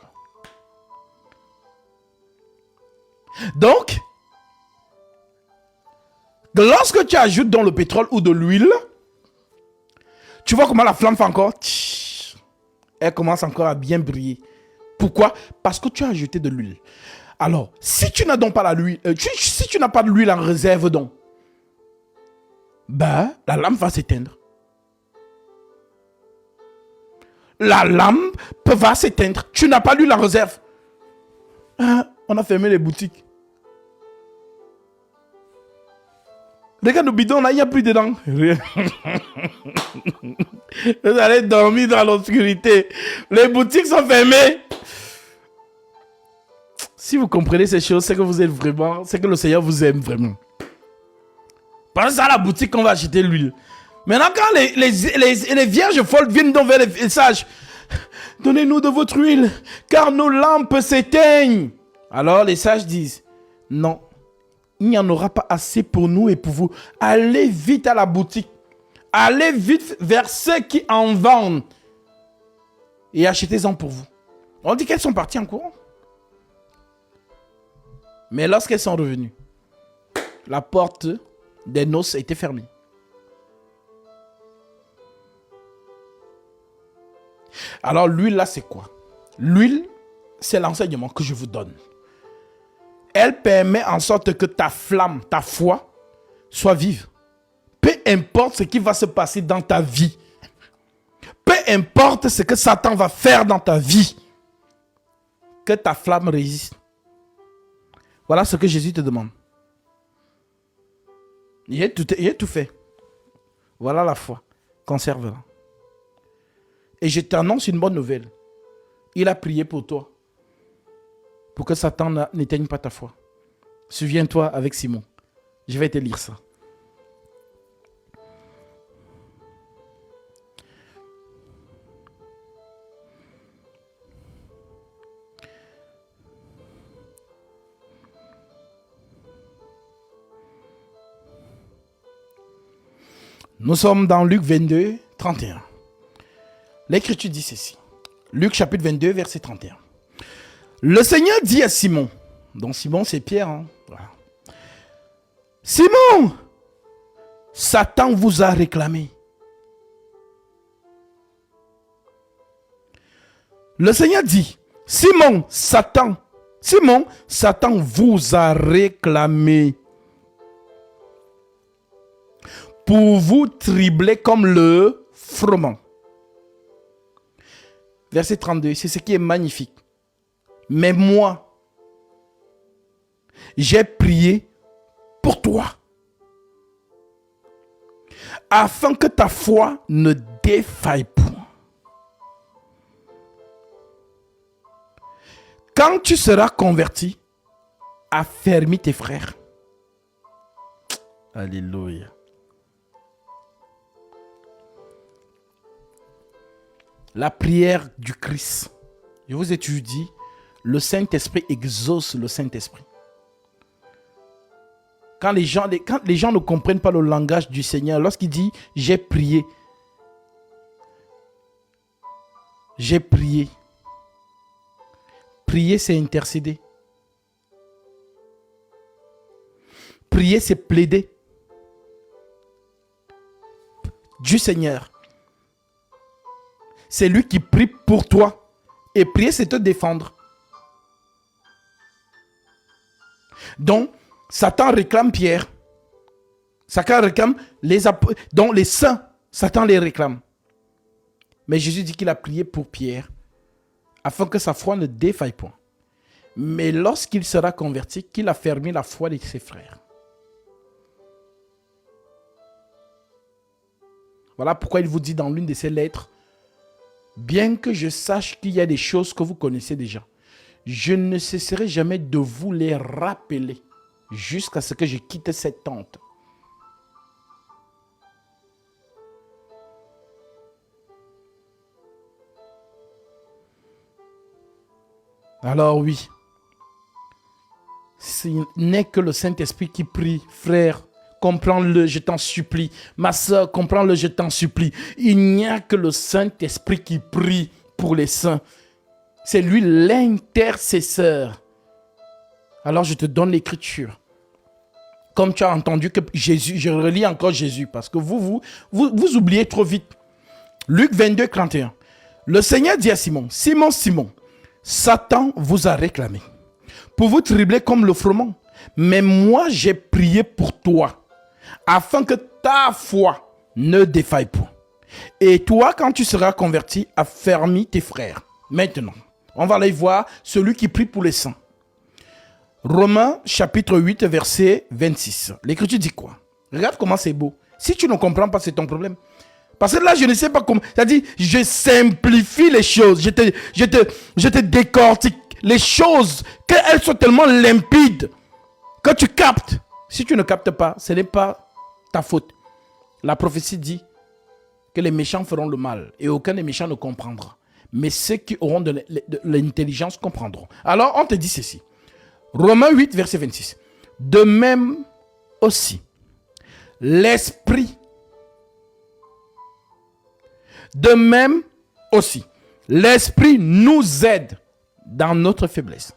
Donc, lorsque tu ajoutes dans le pétrole ou de l'huile, tu vois comment la flamme fait encore. Elle commence encore à bien briller. Pourquoi? Parce que tu as ajouté de l'huile. Alors, si tu n'as donc pas l'huile, si tu n'as pas de l'huile en réserve, donc, la lampe va s'éteindre. La lampe va s'éteindre. Tu n'as pas l'huile en réserve. On a fermé les boutiques. Regarde le bidon là, il n'y a plus dedans. Vous allez dormir dans l'obscurité. Les boutiques sont fermées. Si vous comprenez ces choses, c'est que vous êtes vraiment, c'est que le Seigneur vous aime vraiment. Pensez à la boutique qu'on va acheter l'huile. Maintenant, quand les vierges folles viennent donc vers les sages, donnez-nous de votre huile, car nos lampes s'éteignent. Alors les sages disent, non, il n'y en aura pas assez pour nous et pour vous. Allez vite à la boutique. Allez vite vers ceux qui en vendent. Et achetez-en pour vous. On dit qu'elles sont parties en courant. Mais lorsqu'elles sont revenues, la porte des noces était fermée. Alors l'huile là, c'est quoi? L'huile, c'est l'enseignement que je vous donne. Elle permet en sorte que ta flamme, ta foi, soit vive. Peu importe ce qui va se passer dans ta vie. Peu importe ce que Satan va faire dans ta vie. Que ta flamme résiste. Voilà ce que Jésus te demande. Il est tout fait. Voilà la foi. Conserve-la. Et je t'annonce une bonne nouvelle. Il a prié pour toi. Pour que Satan n'éteigne pas ta foi. Souviens-toi avec Simon. Je vais te lire ça. Nous sommes dans Luc 22, 31. L'Écriture dit ceci. Luc chapitre 22, verset 31. Le Seigneur dit à Simon, donc Simon c'est Pierre, hein? Voilà. Simon, Satan vous a réclamé. Le Seigneur dit, Simon, Satan vous a réclamé pour vous tribler comme le froment. Verset 32, c'est ce qui est magnifique. Mais moi, j'ai prié pour toi, afin que ta foi ne défaille point. Quand tu seras converti, affermis tes frères. Alléluia. La prière du Christ. Je vous ai toujours dit, le Saint-Esprit exauce le Saint-Esprit. Quand les gens ne comprennent pas le langage du Seigneur, lorsqu'il dit « j'ai prié », j'ai prié. Prier, c'est intercéder. Prier, c'est plaider. Du Seigneur. C'est lui qui prie pour toi. Et prier, c'est te défendre. Donc, Satan réclame Pierre. Satan réclame donc les saints. Satan les réclame. Mais Jésus dit qu'il a prié pour Pierre afin que sa foi ne défaille point. Mais lorsqu'il sera converti, qu'il a fermé la foi de ses frères. Voilà pourquoi il vous dit dans l'une de ses lettres, bien que je sache qu'il y a des choses que vous connaissez déjà, je ne cesserai jamais de vous les rappeler, jusqu'à ce que je quitte cette tente. Alors oui, ce n'est que le Saint-Esprit qui prie, frère. Comprends-le, je t'en supplie. Ma soeur, comprends-le, je t'en supplie. Il n'y a que le Saint-Esprit qui prie pour les saints. C'est lui l'intercesseur. Alors je te donne l'écriture. Comme tu as entendu que Jésus, je relis encore Jésus parce que vous oubliez trop vite. Luc 22, 31. Le Seigneur dit à Simon, Simon, Simon, Satan vous a réclamé pour vous tribler comme le froment. Mais moi, j'ai prié pour toi afin que ta foi ne défaille point. Et toi, quand tu seras converti, affermis tes frères. Maintenant, on va aller voir celui qui prie pour les saints. Romains chapitre 8, verset 26. L'écriture dit quoi? Regarde comment c'est beau. Si tu ne comprends pas, c'est ton problème. Parce que là, je ne sais pas comment. C'est-à-dire, je simplifie les choses. Je te décortique les choses, qu'elles soient tellement limpides que tu captes. Si tu ne captes pas, ce n'est pas ta faute. La prophétie dit que les méchants feront le mal et aucun des méchants ne comprendra. Mais ceux qui auront de l'intelligence comprendront. Alors, on te dit ceci. Romains 8, verset 26. De même aussi, l'esprit. De même aussi, l'esprit nous aide dans notre faiblesse.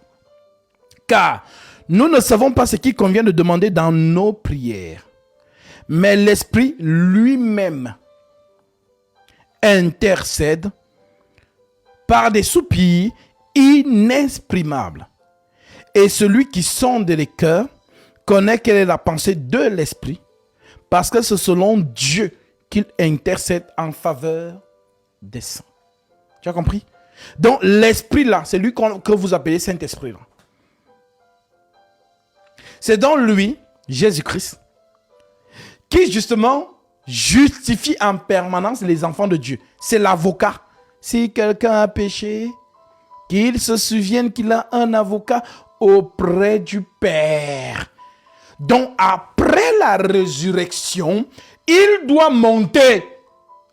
Car nous ne savons pas ce qu'il convient de demander dans nos prières. Mais l'esprit lui-même intercède par des soupirs inexprimables. Et celui qui sonde les cœurs connaît quelle est la pensée de l'esprit, parce que c'est selon Dieu qu'il intercède en faveur des saints. Tu as compris? Donc l'esprit là, c'est lui que vous appelez Saint-Esprit là. C'est dans lui, Jésus-Christ, qui justement justifie en permanence les enfants de Dieu. C'est l'avocat. Si quelqu'un a péché, qu'il se souvienne qu'il a un avocat auprès du Père. Donc après la résurrection, il doit monter.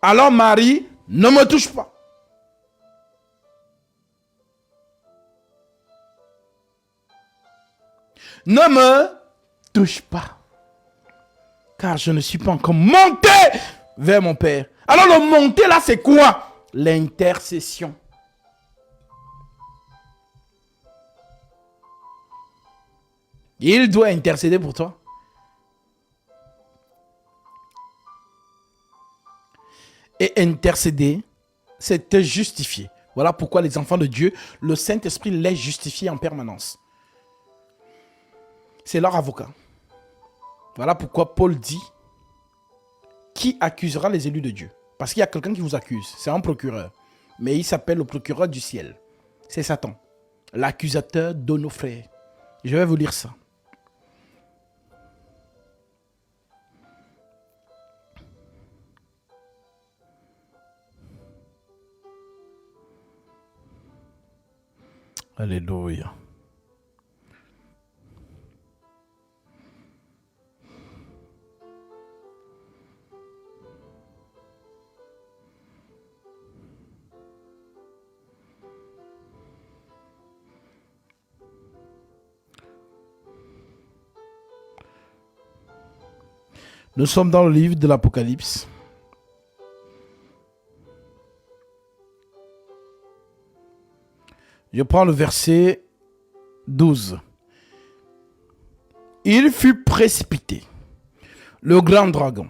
Alors Marie, ne me touche pas. Ne me touche pas. Car je ne suis pas encore monté vers mon Père. Alors le monter là, c'est quoi? L'intercession. Il doit intercéder pour toi. Et intercéder, c'est te justifier. Voilà pourquoi les enfants de Dieu, le Saint-Esprit les justifie en permanence. C'est leur avocat. Voilà pourquoi Paul dit, qui accusera les élus de Dieu? Parce qu'il y a quelqu'un qui vous accuse. C'est un procureur. Mais il s'appelle le procureur du ciel. C'est Satan. L'accusateur de nos frères. Je vais vous lire ça. Alléluia. Nous sommes dans le livre de l'Apocalypse. Je prends le verset 12. Il fut précipité, le grand dragon,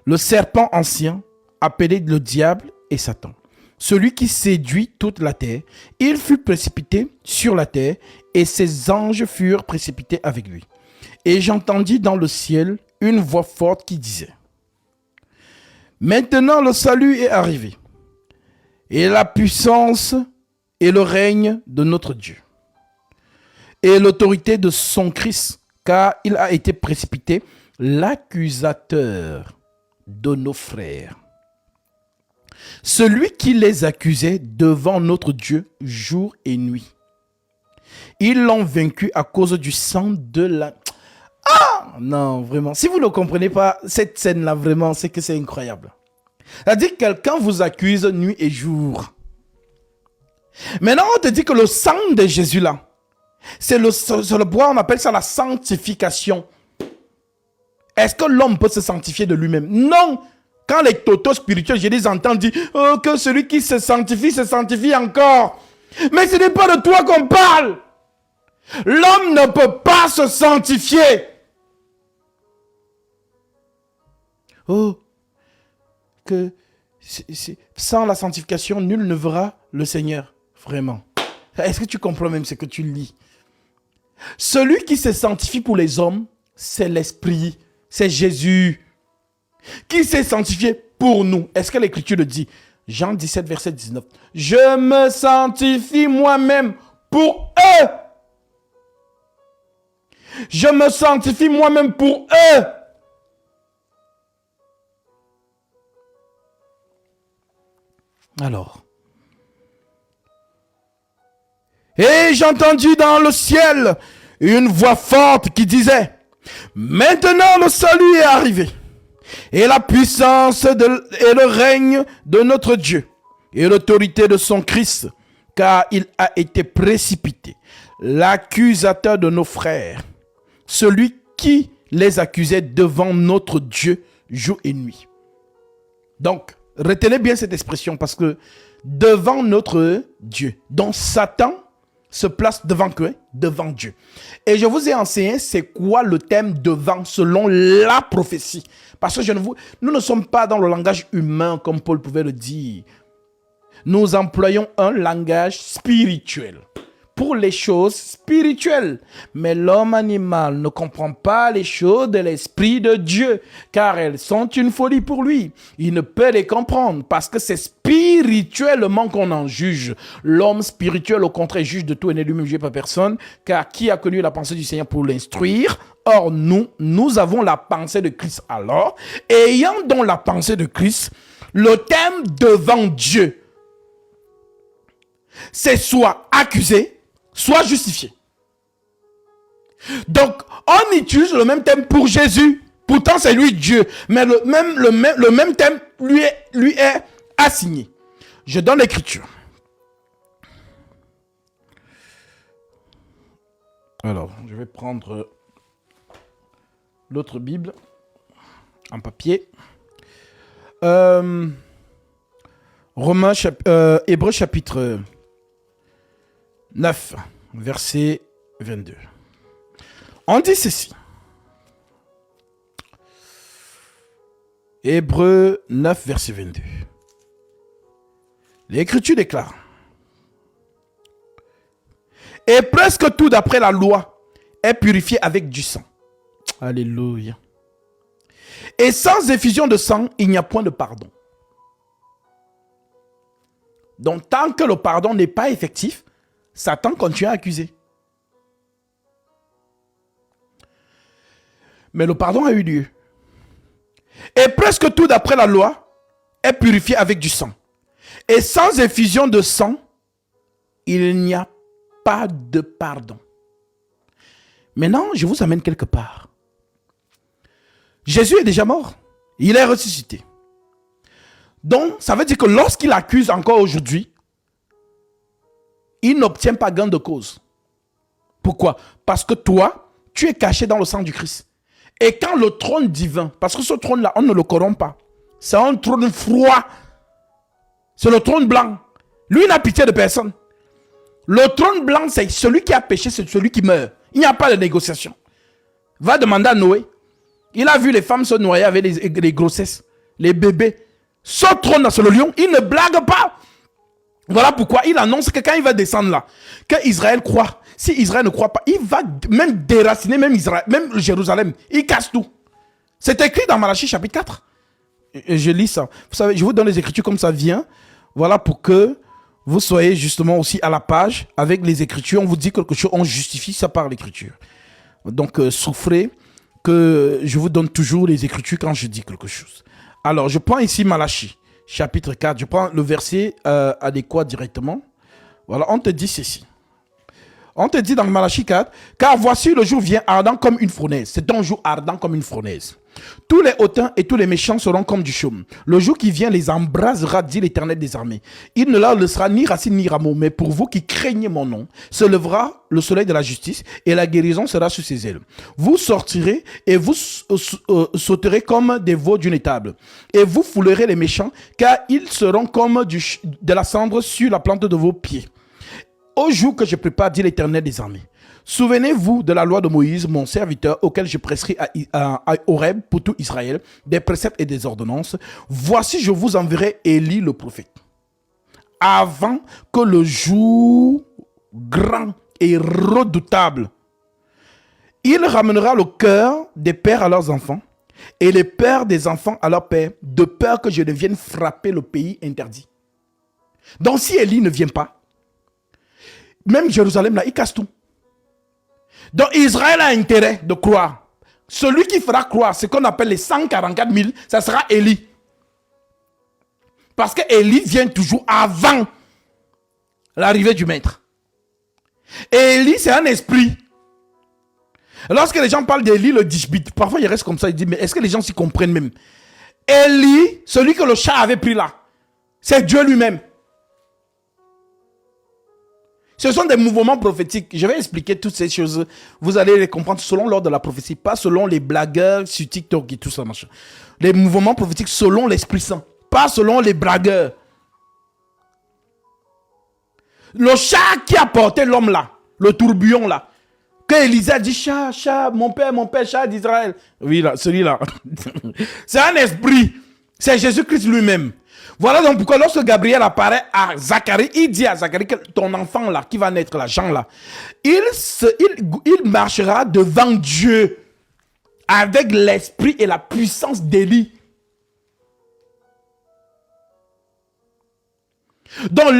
le serpent ancien, appelé le diable et Satan, celui qui séduit toute la terre. Il fut précipité sur la terre et ses anges furent précipités avec lui. Et j'entendis dans le ciel une voix forte qui disait: Maintenant le salut est arrivé, et la puissance et le règne de notre Dieu, et l'autorité de son Christ, car il a été précipité, l'accusateur de nos frères, celui qui les accusait devant notre Dieu jour et nuit. Ils l'ont vaincu à cause du sang de la... Non, vraiment. Si vous ne comprenez pas cette scène-là, vraiment, c'est que c'est incroyable. C'est-à-dire que quelqu'un vous accuse nuit et jour. Maintenant, on te dit que le sang de Jésus là, c'est le bois, on appelle ça la sanctification. Est-ce que l'homme peut se sanctifier de lui-même? Non. Quand les totos spirituels, je les entends dire que celui qui se sanctifie encore. Mais ce n'est pas de toi qu'on parle. L'homme ne peut pas se sanctifier. Oh, que sans la sanctification, nul ne verra le Seigneur. Vraiment. Est-ce que tu comprends même ce que tu lis? Celui qui se sanctifie pour les hommes, c'est l'Esprit, c'est Jésus. Qui s'est sanctifié pour nous? Est-ce que l'Écriture le dit? Jean 17, verset 19. Je me sanctifie moi-même pour eux. Je me sanctifie moi-même pour eux. Alors. Et j'ai entendu dans le ciel une voix forte qui disait, maintenant le salut est arrivé, et la puissance et le règne de notre Dieu, et l'autorité de son Christ, car il a été précipité, l'accusateur de nos frères, celui qui les accusait devant notre Dieu jour et nuit. Donc, retenez bien cette expression, parce que devant notre Dieu, donc Satan se place devant quoi? Devant Dieu. Et je vous ai enseigné c'est quoi le thème devant selon la prophétie. Parce que nous ne sommes pas dans le langage humain comme Paul pouvait le dire. Nous employons un langage spirituel pour les choses spirituelles. Mais l'homme animal ne comprend pas les choses de l'Esprit de Dieu, car elles sont une folie pour lui. Il ne peut les comprendre parce que c'est spirituellement qu'on en juge. L'homme spirituel, au contraire, juge de tout et n'est lui-même jugé par personne, car qui a connu la pensée du Seigneur pour l'instruire? Or, nous avons la pensée de Christ. Alors, ayant donc la pensée de Christ, le thème devant Dieu, c'est soit accusé, soit justifié. Donc, on utilise le même thème pour Jésus. Pourtant, c'est lui Dieu. Mais le même thème lui est assigné. Je donne l'écriture. Alors, je vais prendre l'autre Bible en papier. Hébreux chapitre 9, verset 22. On dit ceci. Hébreux 9, verset 22. L'Écriture déclare. Et presque tout d'après la loi est purifié avec du sang. Alléluia. Et sans effusion de sang, il n'y a point de pardon. Donc, tant que le pardon n'est pas effectif, Satan continue à accuser. Mais le pardon a eu lieu. Et presque tout d'après la loi est purifié avec du sang. Et sans effusion de sang, il n'y a pas de pardon. Maintenant, je vous amène quelque part. Jésus est déjà mort. Il est ressuscité. Donc, ça veut dire que lorsqu'il accuse encore aujourd'hui, il n'obtient pas gain de cause. Pourquoi? Parce que toi, tu es caché dans le sang du Christ. Et quand le trône divin, parce que ce trône-là, on ne le corrompt pas. C'est un trône froid. C'est le trône blanc. Lui n'a pitié de personne. Le trône blanc, c'est celui qui a péché, c'est celui qui meurt. Il n'y a pas de négociation. Va demander à Noé. Il a vu les femmes se noyer avec les grossesses, les bébés. Ce trône-là, c'est le lion. Il ne blague pas. Voilà pourquoi il annonce que quand il va descendre là, que Israël croit. Si Israël ne croit pas, il va même déraciner même Israël, même Jérusalem. Il casse tout. C'est écrit dans Malachie chapitre 4. Je lis ça. Vous savez, je vous donne les écritures comme ça vient. Voilà pour que vous soyez justement aussi à la page avec les écritures. On vous dit quelque chose, on justifie ça par l'écriture. Donc, souffrez que je vous donne toujours les écritures quand je dis quelque chose. Alors, je prends ici Malachie, chapitre 4. Je prends le verset adéquat directement. Voilà, on te dit ceci. On te dit dans Malachie 4, car voici le jour vient ardent comme une fournaise. C'est un jour ardent comme une fournaise. Tous les hautains et tous les méchants seront comme du chaume. Le jour qui vient les embrasera, dit l'Éternel des armées. Il ne leur laissera ni racine ni rameau, mais pour vous qui craignez mon nom, se lèvera le soleil de la justice et la guérison sera sous ses ailes. Vous sortirez et vous sauterez comme des veaux d'une étable. Et vous foulerez les méchants, car ils seront comme de la cendre sur la plante de vos pieds. Au jour que je prépare, dit l'Éternel des armées. Souvenez-vous de la loi de Moïse, mon serviteur, auquel je prescris à Horeb pour tout Israël, des préceptes et des ordonnances. Voici, je vous enverrai Élie le prophète. Avant que le jour grand et redoutable, il ramènera le cœur des pères à leurs enfants et les pères des enfants à leurs pères, de peur que je ne vienne frapper le pays interdit. Donc si Élie ne vient pas, même Jérusalem, là, il casse tout. Donc Israël a intérêt de croire. Celui qui fera croire ce qu'on appelle les 144 000, ça sera Élie. Parce que Élie vient toujours avant l'arrivée du maître. Et Élie, c'est un esprit. Lorsque les gens parlent d'Élie, le disbite. Parfois, il reste comme ça, il dit, mais est-ce que les gens s'y comprennent même? Élie, celui que le chat avait pris là, c'est Dieu lui-même. Ce sont des mouvements prophétiques. Je vais expliquer toutes ces choses. Vous allez les comprendre selon l'ordre de la prophétie, pas selon les blagueurs sur TikTok et tout ça, machin. Les mouvements prophétiques selon l'Esprit Saint, pas selon les blagueurs. Le chat qui a porté l'homme là, le tourbillon là, que Élisée a dit, chat, mon père, chat d'Israël. Oui, là, celui-là. C'est un esprit. C'est Jésus-Christ lui-même. Voilà donc pourquoi lorsque Gabriel apparaît à Zacharie, il dit à Zacharie que ton enfant là, qui va naître là, Jean là, il marchera devant Dieu avec l'esprit et la puissance d'Élie. Donc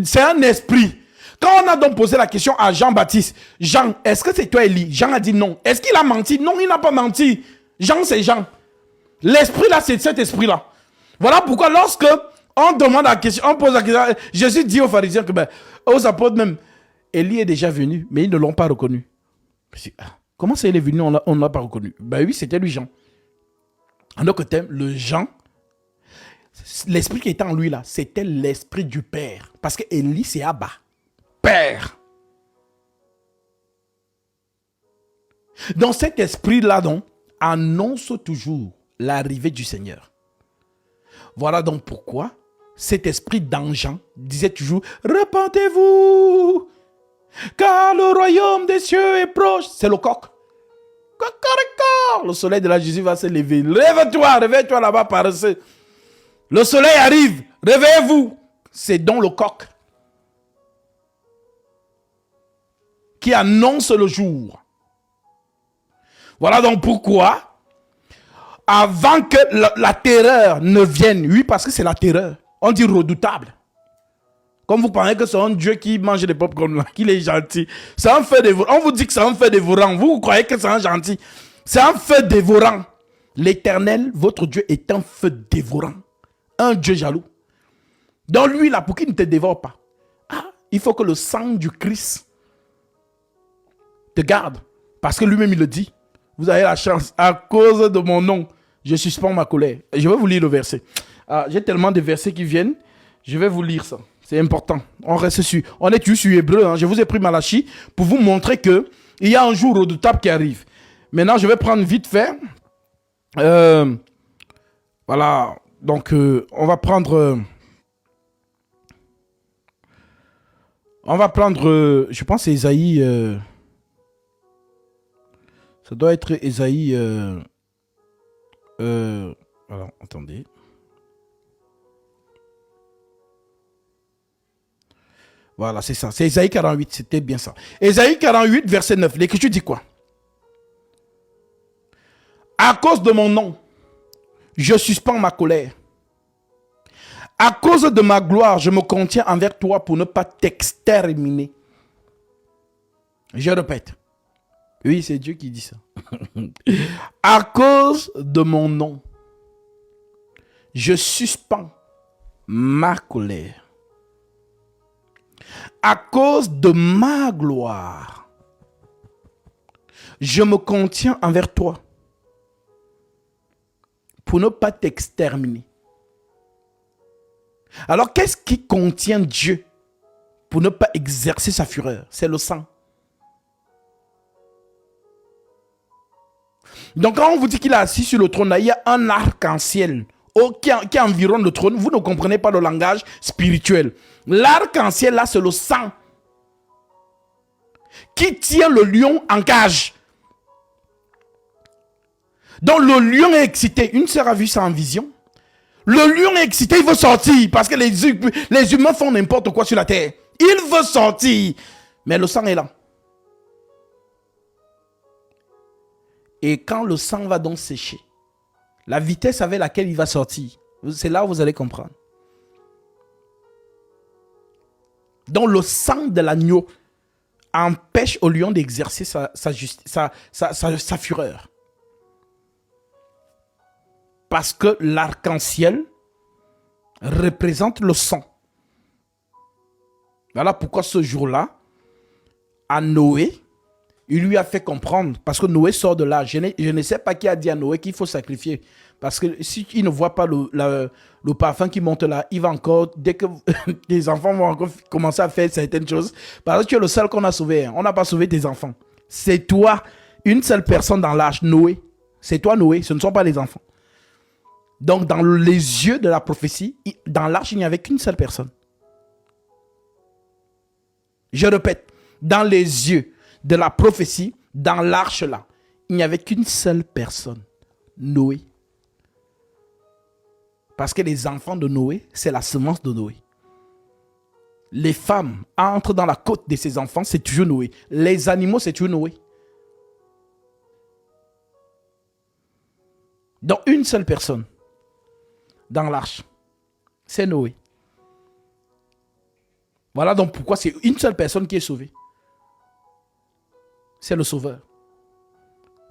c'est un esprit. Quand on a donc posé la question à Jean-Baptiste, Jean, est-ce que c'est toi Élie? Jean a dit non. Est-ce qu'il a menti? Non, il n'a pas menti. Jean, c'est Jean. L'esprit là, c'est cet esprit-là. Voilà pourquoi lorsque on demande la question, on pose la question, Jésus dit aux pharisiens que aux apôtres même, Élie est déjà venu, mais ils ne l'ont pas reconnu. Comment ça il est venu, on ne l'a pas reconnu? Ben oui, c'était lui Jean. En d'autres termes, le Jean, l'esprit qui était en lui là, c'était l'esprit du Père. Parce que Élie c'est Abba, Père. Donc cet esprit-là donc annonce toujours l'arrivée du Seigneur. Voilà donc pourquoi cet esprit d'ange disait toujours « Repentez-vous, car le royaume des cieux est proche. » C'est le coq. Le soleil de la Jésus va se lever. Réveille-toi là-bas, paresseux. Le soleil arrive, réveillez-vous. C'est donc le coq qui annonce le jour. Voilà donc pourquoi avant que la terreur ne vienne, oui, parce que c'est la terreur, on dit redoutable. Comme vous pensez que c'est un Dieu qui mange des pop-corn là, qu'il est gentil. C'est un feu dévorant. On vous dit que c'est un feu dévorant. Vous croyez que c'est un gentil. C'est un feu dévorant. L'Éternel, votre Dieu, est un feu dévorant. Un Dieu jaloux. Donc lui là, pour qu'il ne te dévore pas, il faut que le sang du Christ te garde. Parce que lui-même, il le dit. Vous avez la chance. À cause de mon nom, je suspends ma colère. Je vais vous lire le verset. J'ai tellement de versets qui viennent. Je vais vous lire ça. C'est important. On reste dessus. On est toujours sur Hébreu. Hein. Je vous ai pris Malachie pour vous montrer qu'il y a un jour redoutable qui arrive. Maintenant, je vais prendre vite fait. Voilà. Donc, on va prendre... je pense c'est Ésaïe... ça doit être Ésaïe... alors, attendez. Voilà, c'est ça. C'est Ésaïe 48, c'était bien ça. Ésaïe 48, verset 9. L'Écriture dit quoi? À cause de mon nom, je suspends ma colère. À cause de ma gloire, je me contiens envers toi pour ne pas t'exterminer. Je répète. Oui, c'est Dieu qui dit ça. À cause de mon nom, je suspends ma colère. À cause de ma gloire, je me contiens envers toi pour ne pas t'exterminer. Alors, qu'est-ce qui contient Dieu pour ne pas exercer sa fureur? C'est le sang. Donc, quand on vous dit qu'il est assis sur le trône, là, il y a un arc-en-ciel qui environne le trône. Vous ne comprenez pas le langage spirituel. L'arc-en-ciel, là, c'est le sang qui tient le lion en cage. Donc, le lion est excité. Une sœur a vu ça en vision. Le lion est excité, il veut sortir parce que les humains font n'importe quoi sur la terre. Il veut sortir, mais le sang est là. Et quand le sang va donc sécher, la vitesse avec laquelle il va sortir, c'est là où vous allez comprendre. Donc le sang de l'agneau empêche au lion d'exercer sa fureur. Parce que l'arc-en-ciel représente le sang. Voilà pourquoi ce jour-là, à Noé, il lui a fait comprendre, parce que Noé sort de là. Je ne sais pas qui a dit à Noé qu'il faut sacrifier. Parce que s'il ne voit pas le parfum qui monte là, il va encore, dès que les enfants vont encore commencer à faire certaines choses, parce que tu es le seul qu'on a sauvé. On n'a pas sauvé tes enfants. C'est toi, une seule personne dans l'arche, Noé. C'est toi, Noé, ce ne sont pas les enfants. Donc, dans les yeux de la prophétie, dans l'arche, il n'y avait qu'une seule personne. Je répète, dans les yeux de la prophétie, dans l'arche là, il n'y avait qu'une seule personne, Noé. Parce que les enfants de Noé, c'est la semence de Noé. Les femmes entrent dans la côte de ces enfants, c'est toujours Noé. Les animaux, c'est toujours Noé. Donc, une seule personne dans l'arche, c'est Noé. Voilà donc pourquoi c'est une seule personne qui est sauvée. C'est le Sauveur.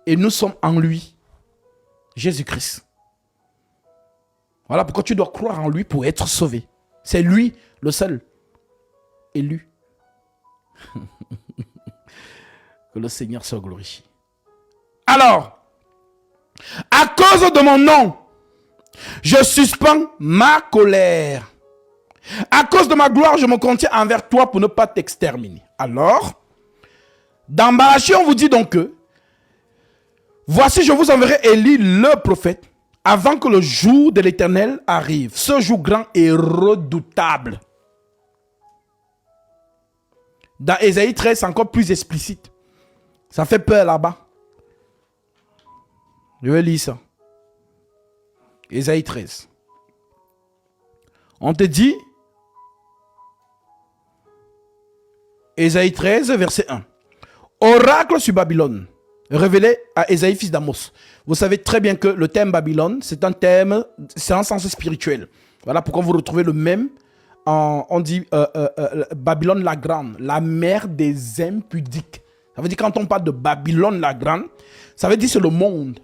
Et nous sommes en lui, Jésus-Christ. Voilà pourquoi tu dois croire en lui pour être sauvé. C'est lui le seul élu. Que le Seigneur soit glorifié. Alors, à cause de mon nom, je suspends ma colère. À cause de ma gloire, je me contiens envers toi pour ne pas t'exterminer. Alors, dans Malachie, on vous dit donc que voici, je vous enverrai Élie, le prophète, avant que le jour de l'Éternel arrive. Ce jour grand et redoutable. Dans Ésaïe 13, c'est encore plus explicite. Ça fait peur là-bas. Je vais lire ça. Ésaïe 13. On te dit, Ésaïe 13, verset 1. Oracle sur Babylone, révélé à Ésaïe, fils d'Amos. Vous savez très bien que le thème Babylone, c'est un thème, c'est un sens spirituel. Voilà pourquoi vous retrouvez le même, on dit Babylone la grande, la mère des impudiques. Ça veut dire quand on parle de Babylone la grande, ça veut dire c'est le monde.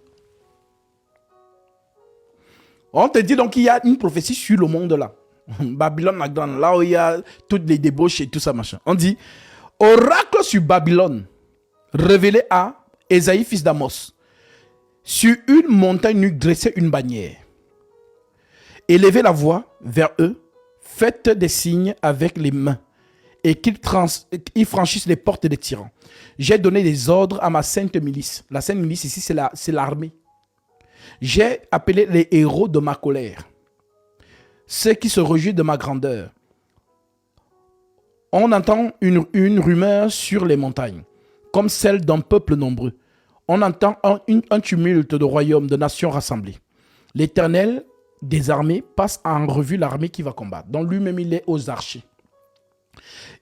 On te dit donc qu'il y a une prophétie sur le monde là. Babylone la grande, là où il y a toutes les débauches et tout ça machin. On dit, oracle sur Babylone, révélé à Ésaïe, fils d'Amos. Sur une montagne nue, dressez une bannière. Élevez la voix vers eux, faites des signes avec les mains, et qu'ils franchissent les portes des tyrans. J'ai donné des ordres à ma sainte milice. La sainte milice ici, c'est l'armée. J'ai appelé les héros de ma colère, ceux qui se réjouissent de ma grandeur. On entend une rumeur sur les montagnes, comme celle d'un peuple nombreux. On entend un tumulte de royaumes, de nations rassemblées. L'Éternel des armées passe en revue l'armée qui va combattre. Donc lui-même, il est aux archers.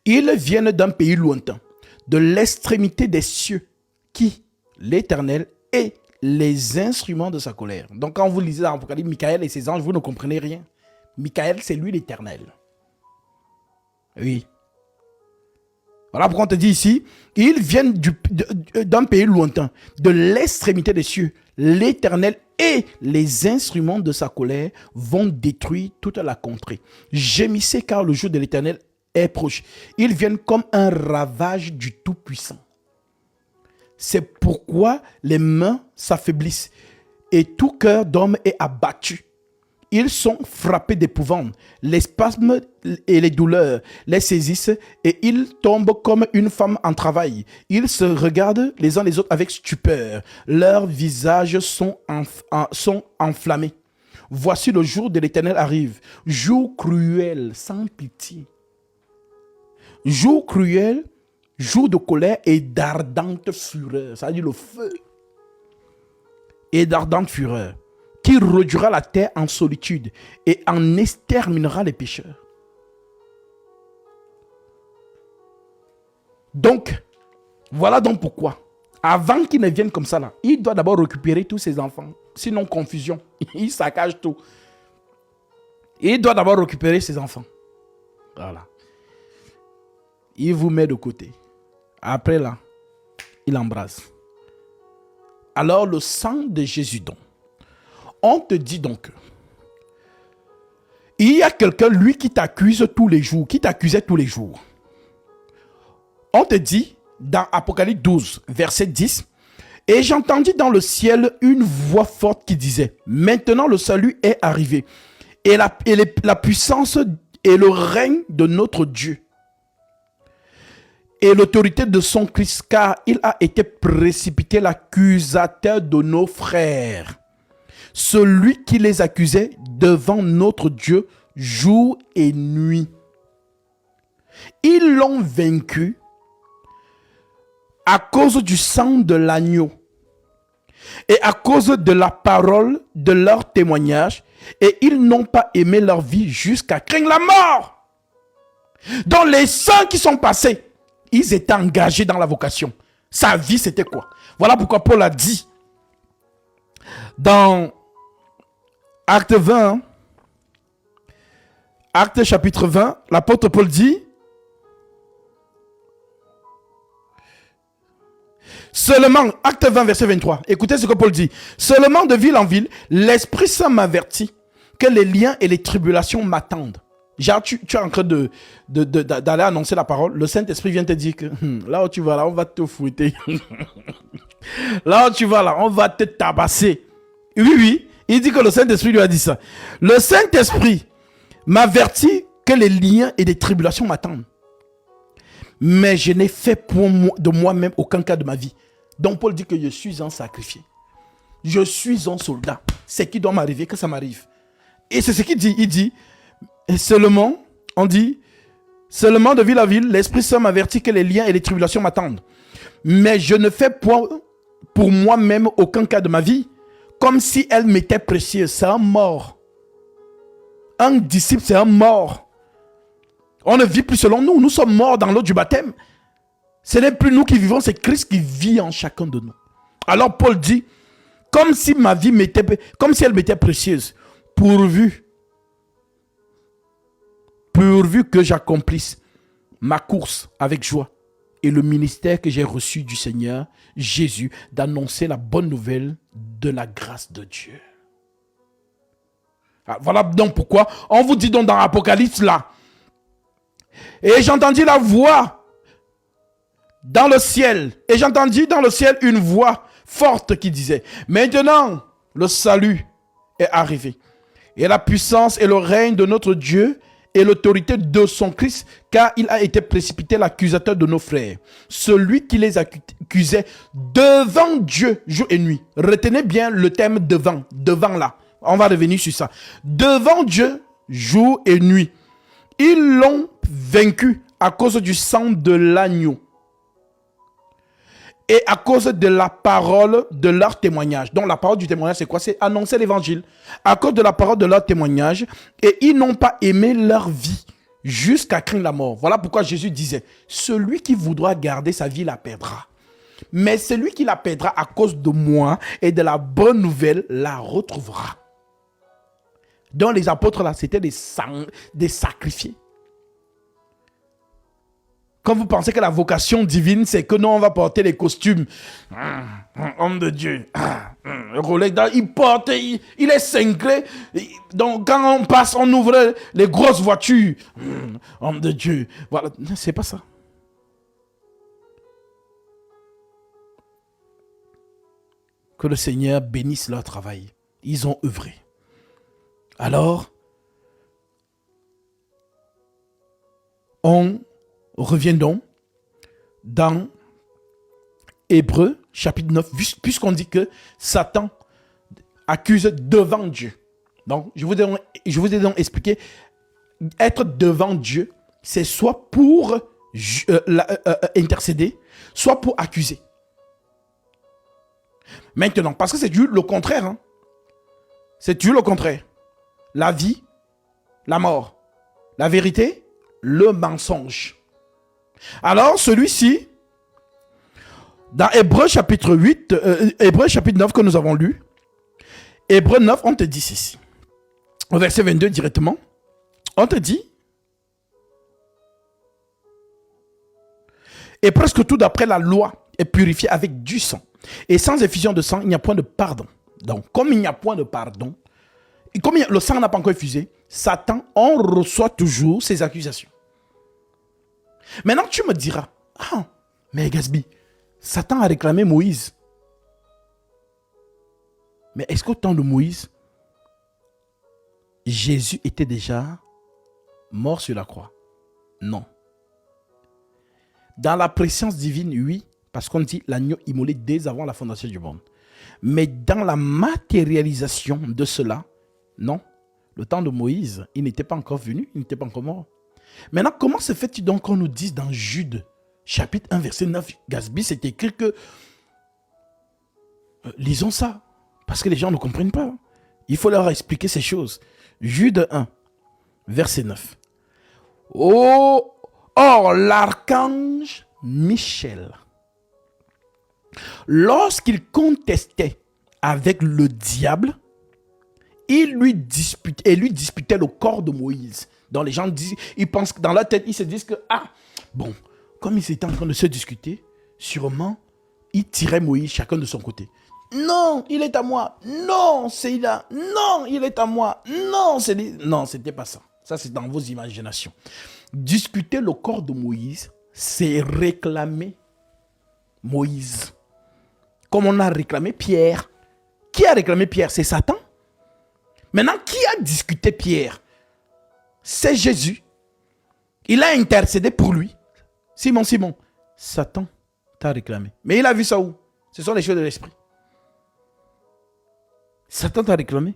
Ils viennent d'un pays lointain, de l'extrémité des cieux, qui, l'Éternel, est les instruments de sa colère. Donc quand vous lisez dans l'Apocalypse, Michael et ses anges, vous ne comprenez rien. Michael, c'est lui l'Éternel. Oui. Voilà pourquoi on te dit ici, ils viennent d'un pays lointain, de l'extrémité des cieux. L'Éternel et les instruments de sa colère vont détruire toute la contrée. Gémissez car le jour de l'Éternel est proche. Ils viennent comme un ravage du Tout-Puissant. C'est pourquoi les mains s'affaiblissent et tout cœur d'homme est abattu. Ils sont frappés d'épouvante. Les spasmes et les douleurs les saisissent et ils tombent comme une femme en travail. Ils se regardent les uns les autres avec stupeur. Leurs visages sont enflammés. Voici le jour de l'Éternel arrive. Jour cruel, sans pitié. Jour cruel, jour de colère et d'ardente fureur. Ça veut dire le feu. Et d'ardente fureur. Qui réduira la terre en solitude et en exterminera les pécheurs. Donc, voilà donc pourquoi, avant qu'il ne vienne comme ça là, il doit d'abord récupérer tous ses enfants. Sinon, confusion. Il saccage tout. Il doit d'abord récupérer ses enfants. Voilà. Il vous met de côté. Après là, il embrasse. Alors le sang de Jésus donc. On te dit donc, il y a quelqu'un, lui, qui t'accuse tous les jours, qui t'accusait tous les jours. On te dit, dans Apocalypse 12, verset 10, « Et j'entendis dans le ciel une voix forte qui disait, « Maintenant le salut est arrivé, et la puissance et le règne de notre Dieu, et l'autorité de son Christ, car il a été précipité l'accusateur de nos frères. » Celui qui les accusait devant notre Dieu jour et nuit. Ils l'ont vaincu à cause du sang de l'agneau et à cause de la parole de leur témoignage, et ils n'ont pas aimé leur vie jusqu'à craindre la mort. Donc les saints qui sont passés, ils étaient engagés dans la vocation. Sa vie, c'était quoi? Voilà pourquoi Paul a dit dans Acte 20, Acte chapitre 20, l'apôtre Paul dit, seulement, Acte 20, verset 23, écoutez ce que Paul dit, seulement de ville en ville, l'Esprit Saint m'avertit que les liens et les tribulations m'attendent. Genre, tu es en train d'aller annoncer la parole, le Saint-Esprit vient te dire que là où tu vas, là, on va te fouetter. Là où tu vas, là, on va te tabasser. Oui, oui. Il dit que le Saint-Esprit lui a dit ça. Le Saint-Esprit m'avertit que les liens et les tribulations m'attendent. Mais je n'ai fait de moi-même aucun cas de ma vie. Donc Paul dit que je suis un sacrifié. Je suis un soldat. C'est qui doit m'arriver que ça m'arrive. Et c'est ce qu'il dit. Il dit, seulement, on dit, seulement de ville à ville, l'Esprit Saint m'avertit que les liens et les tribulations m'attendent. Mais je ne fais point pour moi-même aucun cas de ma vie. Comme si elle m'était précieuse. C'est un mort. Un disciple, c'est un mort. On ne vit plus selon nous. Nous sommes morts dans l'eau du baptême. Ce n'est plus nous qui vivons, c'est Christ qui vit en chacun de nous. Alors Paul dit, comme si ma vie m'était, comme si elle m'était précieuse, pourvu que j'accomplisse ma course avec joie et le ministère que j'ai reçu du Seigneur Jésus d'annoncer la bonne nouvelle de la grâce de Dieu. Voilà donc pourquoi on vous dit donc dans l'Apocalypse là. Et j'entendis la voix dans le ciel. Et j'entendis dans le ciel une voix forte qui disait, maintenant le salut est arrivé. Et la puissance et le règne de notre Dieu et l'autorité de son Christ, car il a été précipité l'accusateur de nos frères. Celui qui les accusait devant Dieu jour et nuit. Retenez bien le terme devant. Devant là. On va revenir sur ça. Devant Dieu jour et nuit. Ils l'ont vaincu à cause du sang de l'agneau et à cause de la parole de leur témoignage. Donc la parole du témoignage, c'est quoi? C'est annoncer l'évangile. À cause de la parole de leur témoignage, et ils n'ont pas aimé leur vie jusqu'à craindre la mort. Voilà pourquoi Jésus disait, celui qui voudra garder sa vie la perdra. Mais celui qui la perdra à cause de moi et de la bonne nouvelle la retrouvera. Donc les apôtres là, c'était des sacrifiés. Quand vous pensez que la vocation divine, c'est que non, on va porter les costumes. Homme de Dieu. Rolex, il porte, il est cinglé. Donc, quand on passe, on ouvre les grosses voitures. Homme de Dieu. Voilà, c'est pas ça. Que le Seigneur bénisse leur travail. Ils ont œuvré. Alors, on revient donc dans Hébreux, chapitre 9, puisqu'on dit que Satan accuse devant Dieu. Donc, je vous ai donc expliqué, être devant Dieu, c'est soit pour intercéder, soit pour accuser. Maintenant, parce que c'est toujours le contraire. Hein. C'est toujours le contraire. La vie, la mort. La vérité, le mensonge. Alors, celui-ci, dans Hébreux chapitre 8, Hébreux chapitre 9 que nous avons lu, Hébreux 9, on te dit ceci. Au verset 22 directement, on te dit, et presque tout d'après la loi est purifié avec du sang. Et sans effusion de sang, il n'y a point de pardon. Donc, comme il n'y a point de pardon, et comme le sang n'a pas encore effusé, Satan, on reçoit toujours ses accusations. Maintenant, tu me diras, ah, mais Gasby, Satan a réclamé Moïse. Mais est-ce qu'au temps de Moïse, Jésus était déjà mort sur la croix? Non. Dans la préscience divine, oui, parce qu'on dit l'agneau immolé dès avant la fondation du monde. Mais dans la matérialisation de cela, non. Le temps de Moïse, il n'était pas encore venu, il n'était pas encore mort. Maintenant, comment se fait-il donc qu'on nous dise dans Jude, chapitre 1, verset 9, Gasby, c'est écrit que... lisons ça, parce que les gens ne comprennent pas. Il faut leur expliquer ces choses. Jude 1, verset 9. Oh, or, l'archange Michel, lorsqu'il contestait avec le diable, il lui disputait le corps de Moïse. Donc les gens disent, ils pensent que dans leur tête, ils se disent que, ah, bon, comme ils étaient en train de se discuter, sûrement, ils tiraient Moïse chacun de son côté. Non, il est à moi. Non, c'est là. Non, il est à moi. Non, c'est lui. Non, c'était pas ça. Ça, c'est dans vos imaginations. Discuter le corps de Moïse, c'est réclamer Moïse. Comme on a réclamé Pierre. Qui a réclamé Pierre? C'est Satan. Maintenant, qui a discuté Pierre? C'est Jésus. Il a intercédé pour lui. Simon, Satan t'a réclamé. Mais il a vu ça où? Ce sont les choses de l'esprit. Satan t'a réclamé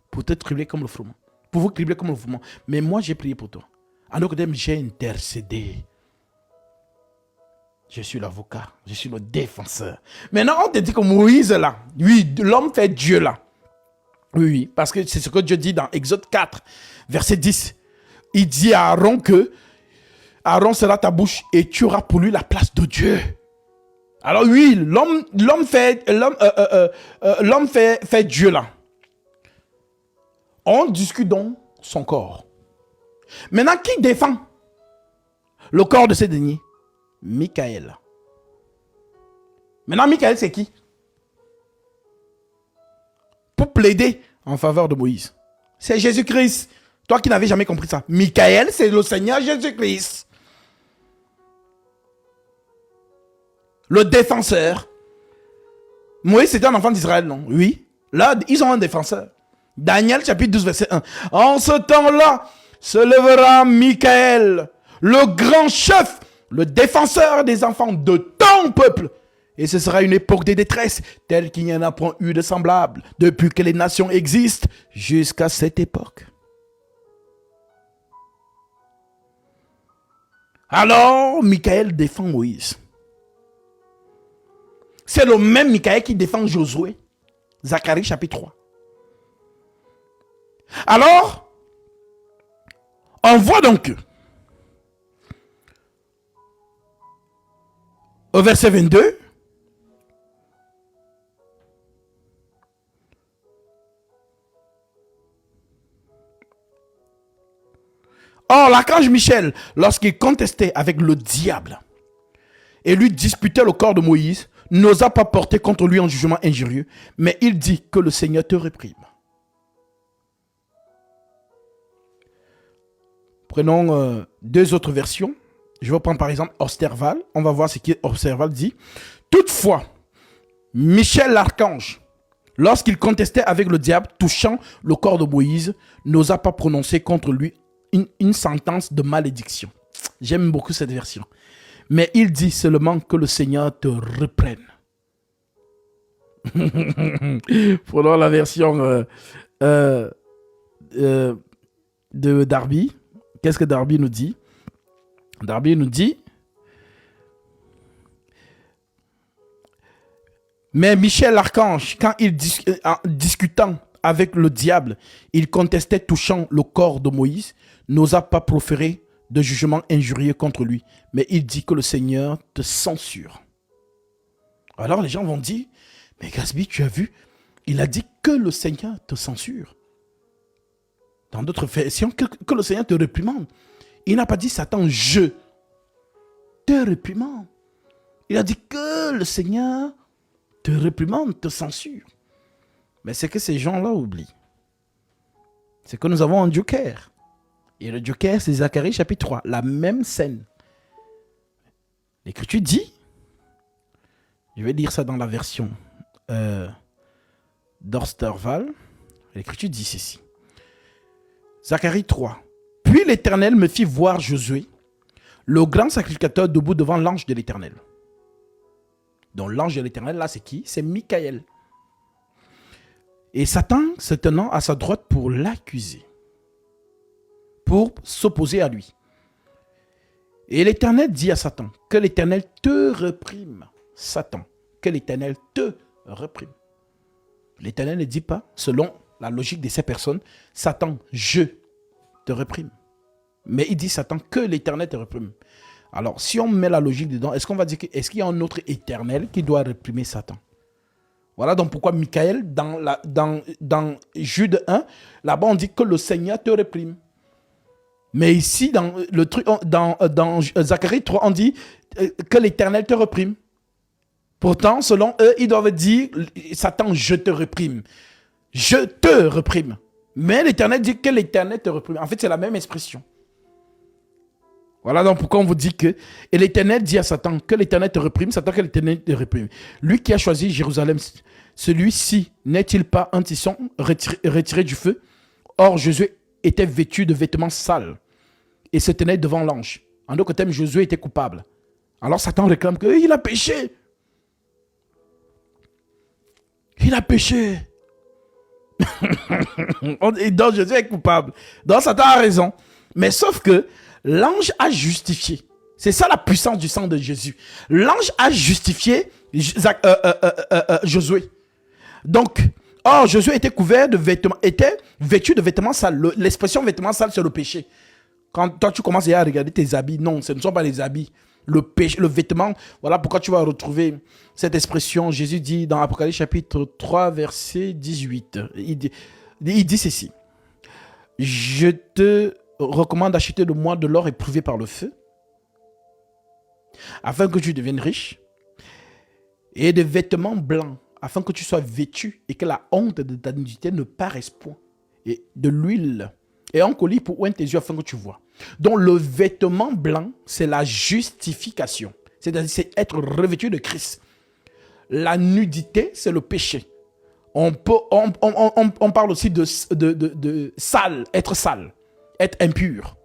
pour te tribler comme le froment. Pour vous tribler comme le froment. Mais moi, j'ai prié pour toi. En d'autres termes, j'ai intercédé. Je suis l'avocat. Je suis le défenseur. Maintenant, on te dit que Moïse, là, oui, l'homme fait Dieu, là. Oui, parce que c'est ce que Dieu dit dans Exode 4, verset 10. Il dit à Aaron que Aaron sera ta bouche et tu auras pour lui la place de Dieu. Alors oui, l'homme fait Dieu là. On discute donc son corps. Maintenant, qui défend le corps de ces derniers? Michael. Maintenant, Michael, c'est qui? Pour plaider en faveur de Moïse. C'est Jésus-Christ. Toi qui n'avais jamais compris ça. Michael, c'est le Seigneur Jésus-Christ. Le défenseur. Moïse, c'était un enfant d'Israël, non? Oui. Là, ils ont un défenseur. Daniel, chapitre 12, verset 1. En ce temps-là, se lèvera Michael, le grand chef, le défenseur des enfants de ton peuple. Et ce sera une époque de détresse, telle qu'il n'y en a point eu de semblable, depuis que les nations existent, jusqu'à cette époque. Alors, Michael défend Moïse. C'est le même Michael qui défend Josué. Zacharie chapitre 3. Alors, on voit donc au verset 22, Or, l'archange Michel, lorsqu'il contestait avec le diable et lui disputait le corps de Moïse, n'osa pas porter contre lui un jugement injurieux, mais il dit que le Seigneur te réprime. Prenons deux autres versions. Je vais prendre par exemple Osterval. On va voir ce qu'Osterval dit. Toutefois, Michel l'archange, lorsqu'il contestait avec le diable touchant le corps de Moïse, n'osa pas prononcer contre lui une sentence de malédiction. J'aime beaucoup cette version. Mais il dit seulement que le Seigneur te reprenne. Prenons la version de Darby. Qu'est-ce que Darby nous dit? Darby nous dit: mais Michel l'archange, quand il discutant avec le diable, il contestait touchant le corps de Moïse, n'osa pas proférer de jugement injurieux contre lui, mais il dit que le Seigneur te censure. Alors les gens vont dire: mais Gasby, tu as vu, il a dit que le Seigneur te censure. Dans d'autres versions, que le Seigneur te réprimande. Il n'a pas dit: Satan, je te réprimande. Il a dit que le Seigneur te réprimande, te censure. Mais c'est que ces gens-là oublient. C'est que nous avons un joker. Et le joker, c'est Zacharie chapitre 3. La même scène. L'Écriture dit, je vais lire ça dans la version d'Osterval. L'Écriture dit ceci. Zacharie 3. Puis l'Éternel me fit voir Josué, le grand sacrificateur debout devant l'ange de l'Éternel. Donc l'ange de l'Éternel, là, c'est qui? C'est Michael. Et Satan se tenant à sa droite pour l'accuser, pour s'opposer à lui. Et l'Éternel dit à Satan: que l'Éternel te réprime. Satan, que l'Éternel te réprime. L'Éternel ne dit pas, selon la logique de ces personnes, Satan, je te réprime. Mais il dit Satan, que l'Éternel te réprime. Alors, si on met la logique dedans, est-ce qu'on va dire est-ce qu'il y a un autre éternel qui doit réprimer Satan? Voilà donc pourquoi Michael, dans Jude 1, là-bas on dit que le Seigneur te réprime. Mais ici, dans Zacharie 3, on dit que l'Éternel te réprime. Pourtant, selon eux, ils doivent dire Satan, je te réprime. Je te réprime. Mais l'Éternel dit que l'Éternel te réprime. En fait, c'est la même expression. Voilà donc pourquoi on vous dit que... Et l'Éternel dit à Satan que l'Éternel te réprime, Satan que l'Éternel te réprime. Lui qui a choisi Jérusalem, celui-ci n'est-il pas un tisson retiré du feu? Or, Josué était vêtu de vêtements sales et se tenait devant l'ange. En d'autres termes, Josué était coupable. Alors Satan réclame qu'il a péché. Il a péché. Donc Josué est coupable. Donc Satan a raison. Mais sauf que l'ange a justifié. C'est ça la puissance du sang de Jésus. L'ange a justifié Josué. Donc, Josué était couvert de vêtements, était vêtu de vêtements sales. L'expression vêtements sales, c'est le péché. Quand toi tu commences à regarder tes habits, non, ce ne sont pas les habits. Le péché, le vêtement, voilà pourquoi tu vas retrouver cette expression. Jésus dit dans Apocalypse chapitre 3, verset 18. Il dit ceci. Je te recommande d'acheter de moi de l'or éprouvé par le feu, afin que tu deviennes riche, et des vêtements blancs, afin que tu sois vêtu et que la honte de ta nudité ne paraisse point, et de l'huile et un collier pour oindre tes yeux afin que tu vois. Donc le vêtement blanc, c'est la justification, c'est-à-dire c'est être revêtu de Christ. La nudité, c'est le péché. On parle aussi de sale, être sale, être impur.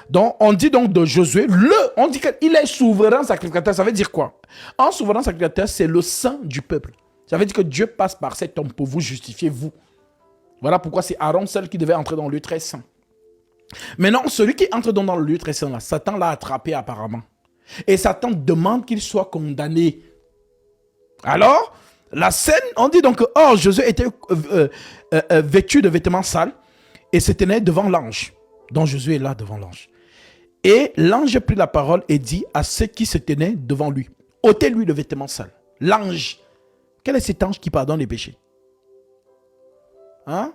Donc, on dit donc de Josué, on dit qu'il est souverain sacrificateur. Ça veut dire quoi? Un souverain sacrificateur, c'est le sang du peuple. Ça veut dire que Dieu passe par cet homme pour vous justifier, vous. Voilà pourquoi c'est Aaron seul qui devait entrer dans le lieu très saint. Maintenant, celui qui entre dans le lieu très saint, là, Satan l'a attrapé apparemment. Et Satan demande qu'il soit condamné. Alors, la scène, on dit donc que Josué était vêtu de vêtements sales et se tenait devant l'ange. Donc Josué est là devant l'ange. Et l'ange prit la parole et dit à ceux qui se tenaient devant lui: ôtez-lui le vêtement sale. L'ange. Quel est cet ange qui pardonne les péchés? Hein?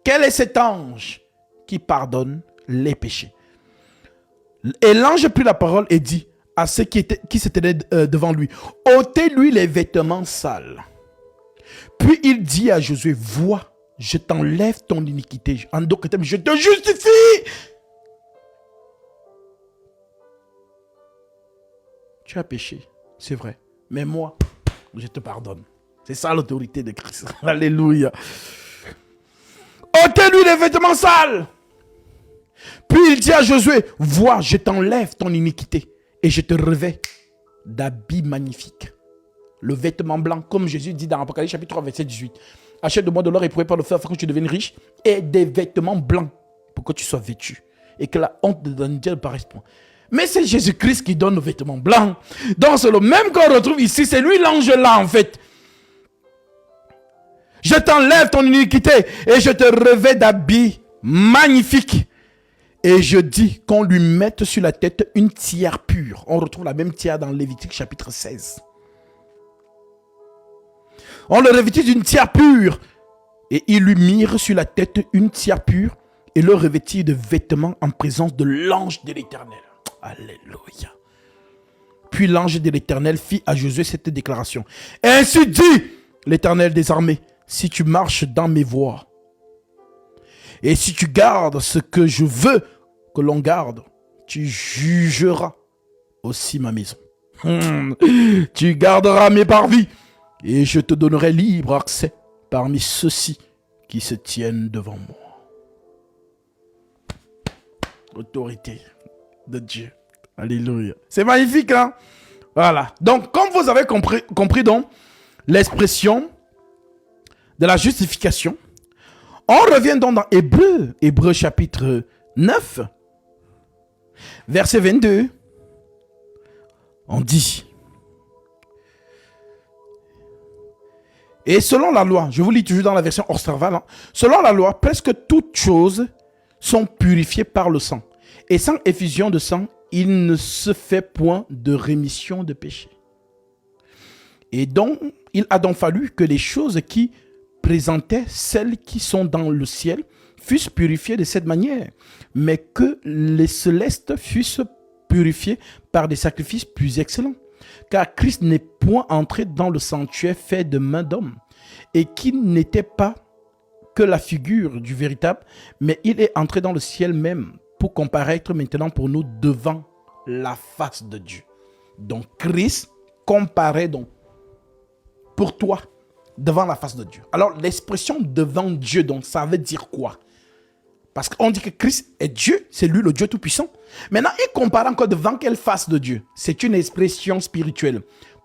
Quel est cet ange qui pardonne les péchés. Et l'ange prit la parole et dit à ceux qui se tenaient devant lui, ôtez-lui les vêtements sales. Puis il dit à Josué, vois, je t'enlève ton iniquité. En d'autres termes, je te justifie. Tu as péché, c'est vrai. Mais moi, je te pardonne. C'est ça l'autorité de Christ. Alléluia. Ôtez-lui les vêtements sales. Puis il dit à Josué, vois, je t'enlève ton iniquité et je te revêts d'habits magnifiques. Le vêtement blanc, comme Jésus dit dans Apocalypse chapitre 3, verset 18. Achète de moi de l'or éprouvé par le feu afin que tu deviennes riche et des vêtements blancs pour que tu sois vêtu et que la honte de Daniel ne paraisse point. Mais c'est Jésus-Christ qui donne le vêtement blanc. Donc c'est le même qu'on retrouve ici. C'est lui l'ange là en fait. Je t'enlève ton iniquité et je te revêts d'habits magnifiques. Et je dis qu'on lui mette sur la tête une tiare pure. On retrouve la même tiare dans Lévitique chapitre 16. On le revêtit d'une tiare pure. Et ils lui mirent sur la tête une tiare pure et le revêtirent de vêtements en présence de l'ange de l'Éternel. Alléluia. Puis l'ange de l'Éternel fit à Josué cette déclaration. Ainsi dit l'Éternel des armées, si tu marches dans mes voies et si tu gardes ce que je veux que l'on garde, tu jugeras aussi ma maison. Tu garderas mes parvis et je te donnerai libre accès parmi ceux-ci qui se tiennent devant moi. Autorité de Dieu. Alléluia. C'est magnifique, hein? Voilà. Donc, comme vous avez compris donc, l'expression de la justification, on revient donc dans Hébreux chapitre 9, verset 22. On dit, et selon la loi, je vous lis toujours dans la version Orsterval, selon la loi, presque toutes choses sont purifiées par le sang. Et sans effusion de sang, il ne se fait point de rémission de péché. Et donc, il a donc fallu que les choses qui présentaient celles qui sont dans le ciel fussent purifiées de cette manière, mais que les célestes fussent purifiés par des sacrifices plus excellents. Car Christ n'est point entré dans le sanctuaire fait de main d'homme, et qui n'était pas que la figure du véritable, mais il est entré dans le ciel même pour comparaître maintenant pour nous devant la face de Dieu. Donc Christ comparaît donc pour toi devant la face de Dieu. Alors l'expression devant Dieu, donc ça veut dire quoi? Parce qu'on dit que Christ est Dieu, c'est lui le Dieu tout-puissant. Maintenant, il compare encore devant quelle face de Dieu? C'est une expression spirituelle.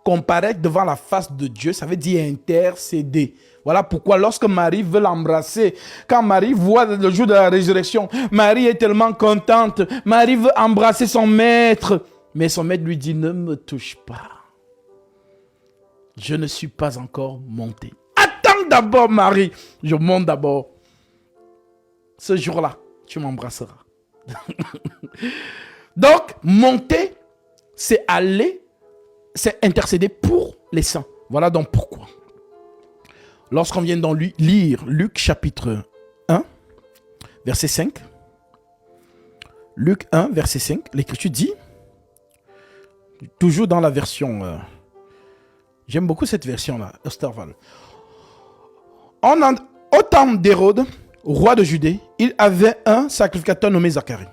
Comparaître devant la face de Dieu, ça veut dire intercéder. Voilà pourquoi lorsque Marie veut l'embrasser, quand Marie voit le jour de la résurrection, Marie est tellement contente. Marie veut embrasser son maître. Mais son maître lui dit, ne me touche pas. Je ne suis pas encore monté. Attends d'abord, Marie. Je monte d'abord. Ce jour-là, tu m'embrasseras. Donc, monter, c'est aller, c'est intercéder pour les saints. Voilà donc pourquoi. Lorsqu'on vient dans lire Luc chapitre 1, verset 5. Luc 1, verset 5, l'Écriture dit, toujours dans la version, j'aime beaucoup cette version-là, Osterval. Au temps d'Hérode, roi de Judée, il avait un sacrificateur nommé Zacharie.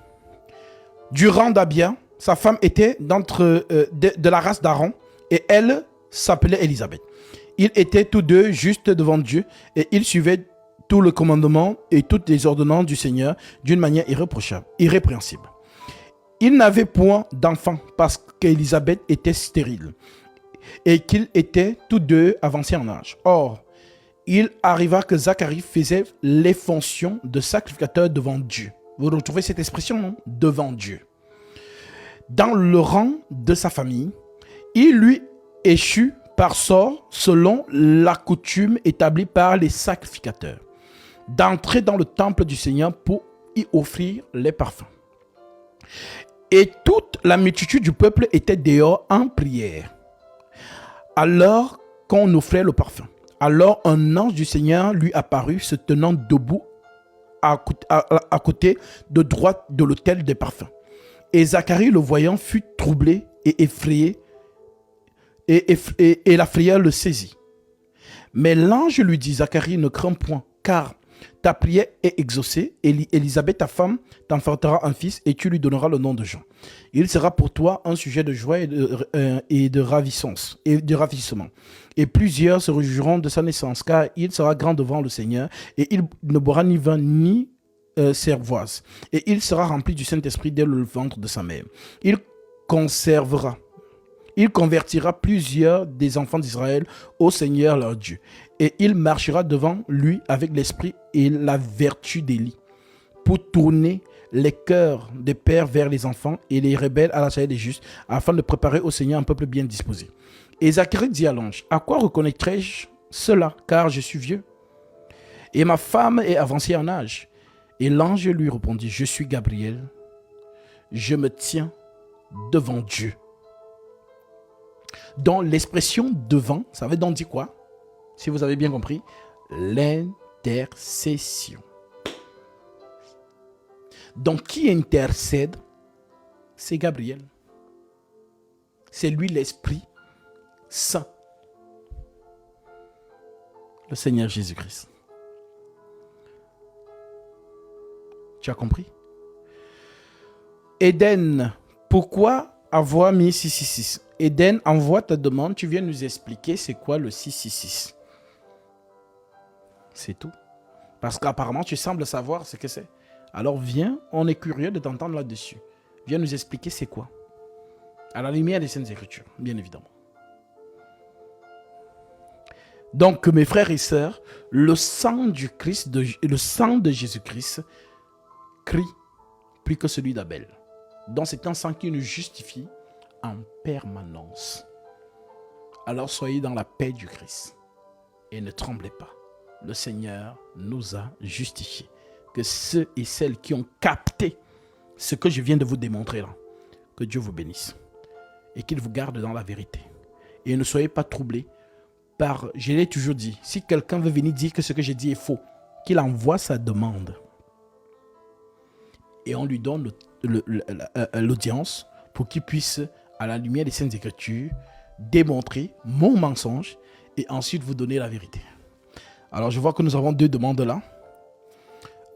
Du rang d'Abia, sa femme était de la race d'Aaron et elle s'appelait Élisabeth. Ils étaient tous deux justes devant Dieu et ils suivaient tout le commandement et toutes les ordonnances du Seigneur d'une manière irrépréhensible. Ils n'avaient point d'enfant parce qu'Élisabeth était stérile et qu'ils étaient tous deux avancés en âge. Or, il arriva que Zacharie faisait les fonctions de sacrificateur devant Dieu. Vous retrouvez cette expression, non? Devant Dieu. Dans le rang de sa famille, il lui échut par sort, selon la coutume établie par les sacrificateurs, d'entrer dans le temple du Seigneur pour y offrir les parfums. Et toute la multitude du peuple était dehors en prière, alors qu'on offrait le parfum. Alors un ange du Seigneur lui apparut, se tenant debout à côté de droite de l'autel des parfums. Et Zacharie, le voyant, fut troublé et effrayé, et la frayeur le saisit. Mais l'ange lui dit, Zacharie, ne crains point, car ta prière est exaucée. Élisabeth, ta femme, t'enfantera un fils et tu lui donneras le nom de Jean. Il sera pour toi un sujet de joie et de ravissement. Et plusieurs se réjouiront de sa naissance, car il sera grand devant le Seigneur et il ne boira ni vin ni cervoise. Et il sera rempli du Saint-Esprit dès le ventre de sa mère. Il convertira plusieurs des enfants d'Israël au Seigneur leur Dieu. Et il marchera devant lui avec l'esprit et la vertu d'Élie, pour tourner les cœurs des pères vers les enfants et les rebelles à la sagesse des justes, afin de préparer au Seigneur un peuple bien disposé. Et Zacharie dit à l'ange, à quoi reconnaîtrai-je cela, car je suis vieux et ma femme est avancée en âge? Et l'ange lui répondit, je suis Gabriel, je me tiens devant Dieu. Donc l'expression devant, ça veut donc dire quoi? Si vous avez bien compris, l'intercession. Donc qui intercède? C'est Gabriel. C'est lui l'Esprit Saint. Le Seigneur Jésus-Christ. Tu as compris? Éden, pourquoi avoir mis 666? Éden, envoie ta demande, tu viens nous expliquer c'est quoi le 666. C'est tout. Parce qu'apparemment, tu sembles savoir ce que c'est. Alors viens, on est curieux de t'entendre là-dessus. Viens nous expliquer c'est quoi. À la lumière des Saintes Écritures, bien évidemment. Donc, mes frères et sœurs, le sang du Christ, le sang de Jésus-Christ crie plus que celui d'Abel. Donc, c'est un sang qui nous justifie en permanence. Alors, soyez dans la paix du Christ et ne tremblez pas. Le Seigneur nous a justifiés. Que ceux et celles qui ont capté ce que je viens de vous démontrer là, que Dieu vous bénisse et qu'il vous garde dans la vérité. Et ne soyez pas troublés par, je l'ai toujours dit, si quelqu'un veut venir dire que ce que j'ai dit est faux, qu'il envoie sa demande et on lui donne l'audience pour qu'il puisse, à la lumière des Saintes Écritures, démontrer mon mensonge et ensuite vous donner la vérité. Alors je vois que nous avons deux demandes là.